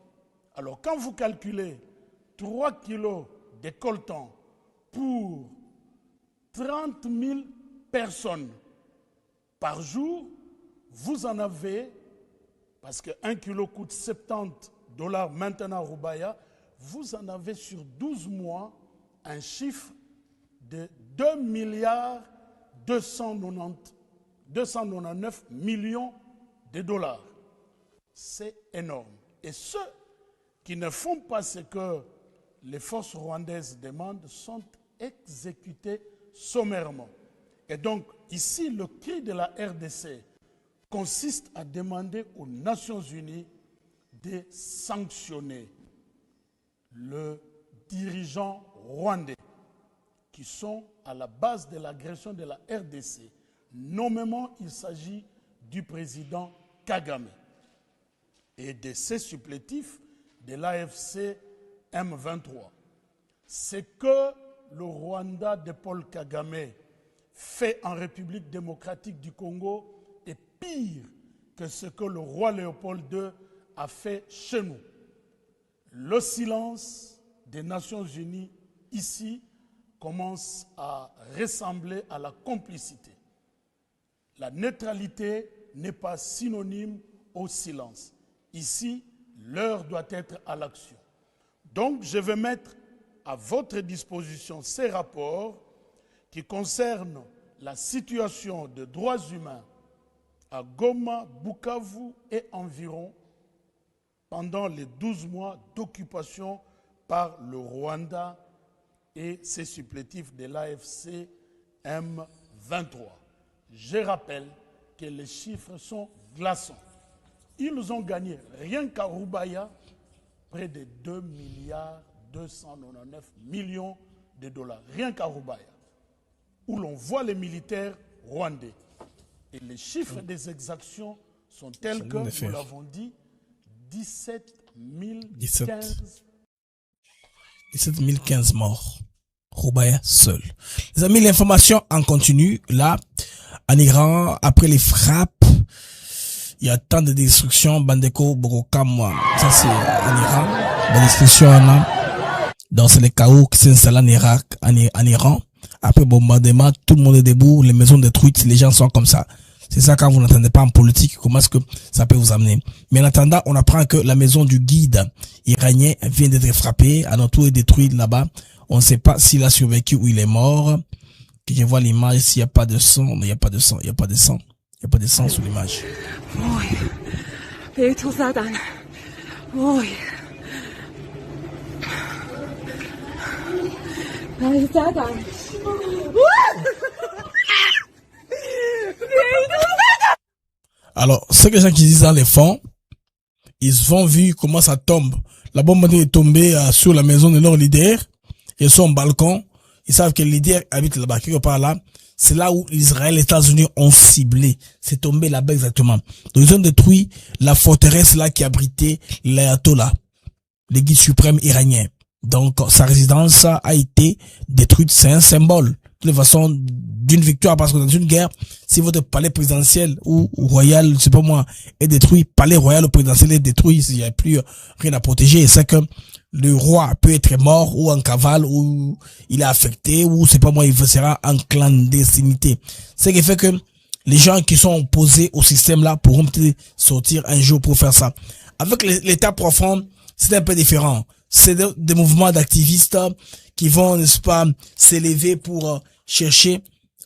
Alors quand vous calculez 3 kilos de coltan pour 30 000 personnes par jour, vous en avez, parce que 1 kilo coûte $70 maintenant à Roubaïa, vous en avez sur 12 mois un chiffre de 2,299 millions de dollars. C'est énorme. Et ceux qui ne font pas ce que les forces rwandaises demandent sont exécutés sommairement. Et donc, ici, le cri de la RDC consiste à demander aux Nations Unies de sanctionner le dirigeant rwandais qui sont à la base de l'agression de la RDC. Nommément, il s'agit du président Kagame et de ses supplétifs de l'AFC M23. Ce que le Rwanda de Paul Kagame fait en République démocratique du Congo est pire que ce que le roi Léopold II a fait chez nous. Le silence des Nations Unies ici commence à ressembler à la complicité. La neutralité n'est pas synonyme au silence. Ici, l'heure doit être à l'action. Donc, je vais mettre à votre disposition ces rapports qui concernent la situation des droits humains à Goma, Bukavu et environ pendant les 12 mois d'occupation par le Rwanda et ses supplétifs de l'AFC M23. Je rappelle que les chiffres sont glaçants. Ils ont gagné, rien qu'à Roubaïa, près de 2,299 millions de dollars. Rien qu'à Roubaïa, où l'on voit les militaires rwandais. Et les chiffres des exactions sont tels que, nous l'avons dit, 17 015
morts. Roubaïa seul. Les amis, l'information en continu. Là, en Iran, après les frappes, il y a tant de destruction. Bandeko, Borokam, ça c'est en Iran. La destruction donc c'est le chaos qui s'installe en Irak, en Iran. Après bombardement, tout le monde est debout, les maisons détruites, les gens sont comme ça. C'est ça quand vous n'entendez pas en politique, comment est-ce que ça peut vous amener. Mais en attendant, on apprend que la maison du guide iranien vient d'être frappée, à notre tour est détruite là-bas. On ne sait pas s'il a survécu ou il est mort. Que je vois l'image, s'il n'y a pas de sang, il n'y a pas de sang, il n'y a pas de sang. Il n'y a pas de sang sur l'image. Alors, ce que les gens qui disent dans les fonds, ils ont vu comment ça tombe. La bombe est tombée sur la maison de leur leader. Ils sont au balcon. Ils savent que le leader habite là-bas, quelque part là. C'est là où Israël et les États-Unis ont ciblé. C'est tombé là-bas exactement. Donc ils ont détruit la forteresse là qui abritait l'ayatollah, le guide suprême iranien. Donc sa résidence a été détruite. C'est un symbole de toute façon d'une victoire, parce que dans une guerre, si votre palais présidentiel ou royal, je sais pas moi, est détruit, palais royal ou présidentiel est détruit, il n'y a plus rien à protéger. C'est que le roi peut être mort ou en cavale ou il est affecté ou c'est pas moi, il sera en clandestinité. Ce qui fait que les gens qui sont opposés au système là pourront peut-être sortir un jour pour faire ça. Avec l'état profond, c'est un peu différent. C'est des mouvements d'activistes qui vont, n'est-ce pas, s'élever pour chercher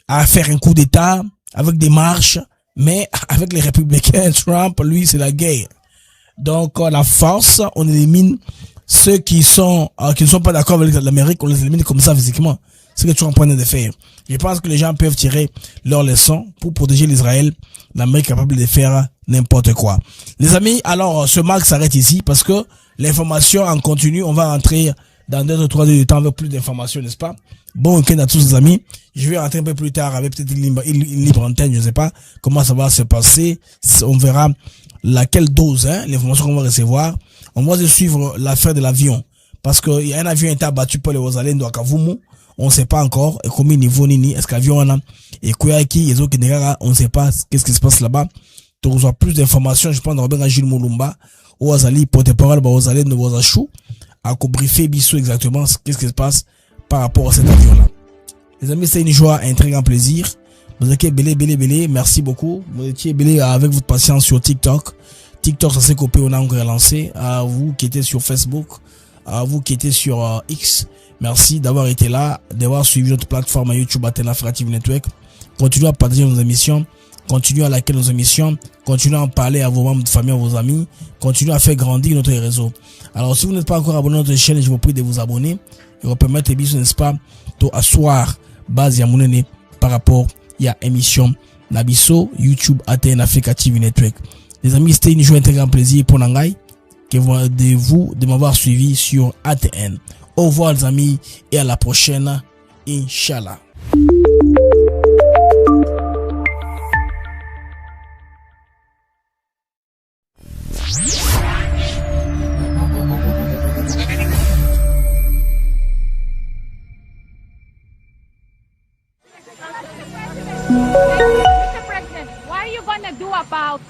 à faire un coup d'état avec des marches, mais avec les républicains, Trump, lui, c'est la guerre. Donc, la force, on élimine ceux qui ne sont pas d'accord avec l'Amérique, on les élimine comme ça physiquement. C'est ce que tu es en train de faire. Je pense que les gens peuvent tirer leurs leçons pour protéger l'Israël. L'Amérique est capable de faire n'importe quoi. Les amis, alors, ce marque s'arrête ici parce que l'information en continu, on va rentrer dans 2 ou 3 heures de temps avec plus d'informations, n'est-ce pas? Bon week-end à tous les amis. Je vais rentrer un peu plus tard avec peut-être une libre antenne, je ne sais pas comment ça va se passer. On verra laquelle dose, l'information qu'on va recevoir. On va suivre l'affaire de l'avion. Parce que y a un avion qui a été abattu par les Wazalènes de Akavumu. On ne sait pas encore. Et combien niveau nini, est-ce que l'avion en a? Et Koyaki, on ne sait pas qu'est-ce qui se passe là-bas. Tu reçois plus d'informations, je pense, dans Robert Gilles Moulumba, au Wazali, porte-parole, au Wazalène de Wazachou, à briefer Bissou exactement qu'est-ce qui se passe par rapport à cet avion-là. Les amis, c'est une joie, un très grand plaisir. Vous êtes belé, merci beaucoup. Vous étiez belé avec votre patience sur TikTok. TikTok, ça s'est copié, on a encore lancé. À vous qui étiez sur Facebook, à vous qui étiez sur X, merci d'avoir été là, d'avoir suivi notre plateforme YouTube Athéna Creative Network. Continuez à partager nos émissions, continuez à liker nos émissions, continuez à en parler à vos membres de famille, à vos amis, continuez à faire grandir notre réseau. Alors, si vous n'êtes pas encore abonné à notre chaîne, je vous prie de vous abonner. Et vous permettre, n'est-ce pas, d'asseoir base ya monene par rapport à l'émission Nabiso YouTube Athéna Creative Network. Les amis, c'était une joie, un très grand plaisir pour Nangai de m'avoir suivi sur ATN. Au revoir les amis et à la prochaine, Inch'Allah.
Mr. President, what are you going to do about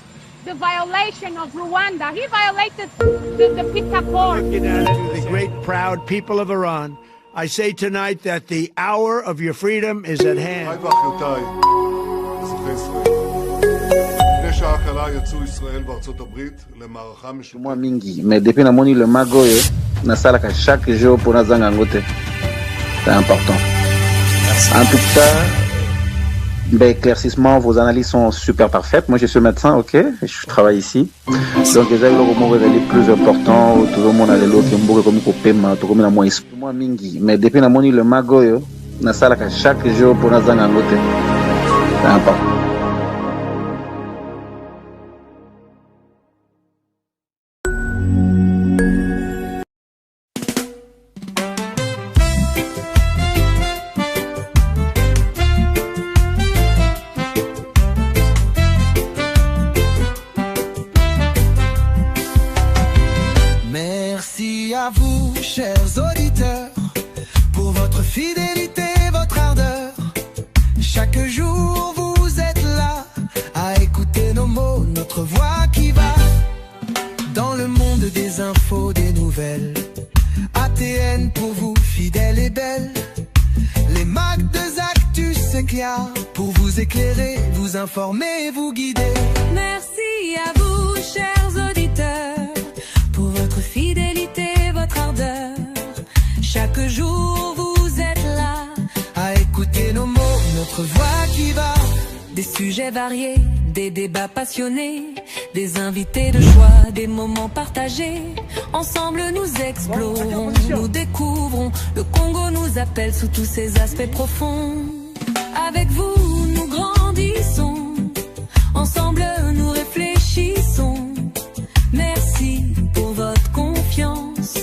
the violation of Rwanda? He violated the peace accord.
Looking at it, the great, proud people of Iran, I say tonight that the hour of your freedom is at hand.
Moi mingi, mais depuis na moni le magoyo na sala ka chaque jour pour nazanga ngote. C'est important. En tout cas, éclaircissement, vos analyses sont super parfaites. Moi, je suis médecin, ok, je travaille ici. Donc, déjà, le moment est plus important. Tout le monde a le lot qui est beaucoup comme copéma, tout comme la moins moi mingi. Mais depuis na moni le magoyo na sala ka chaque jour pour nazanga ngote. C'est important.
À vous, chers auditeurs, pour votre fidélité, votre ardeur. Chaque jour, vous êtes là à écouter nos mots, notre voix qui va dans le monde des infos, des nouvelles. ATN pour vous, fidèle et belle. Les Mac de Actus, c'est clair, pour vous éclairer, vous informer, vous guider.
Merci à vous, chers auditeurs, pour votre fidélité, votre ardeur. Chaque jour vous êtes là
à écouter nos mots, notre voix qui va.
Des sujets variés, des débats passionnés, des invités de choix, des moments partagés. Ensemble nous explorons, nous découvrons. Le Congo nous appelle sous tous ses aspects profonds. Avec vous nous grandissons, ensemble nous réfléchissons. Merci pour votre confiance,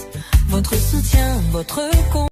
votre soutien, votre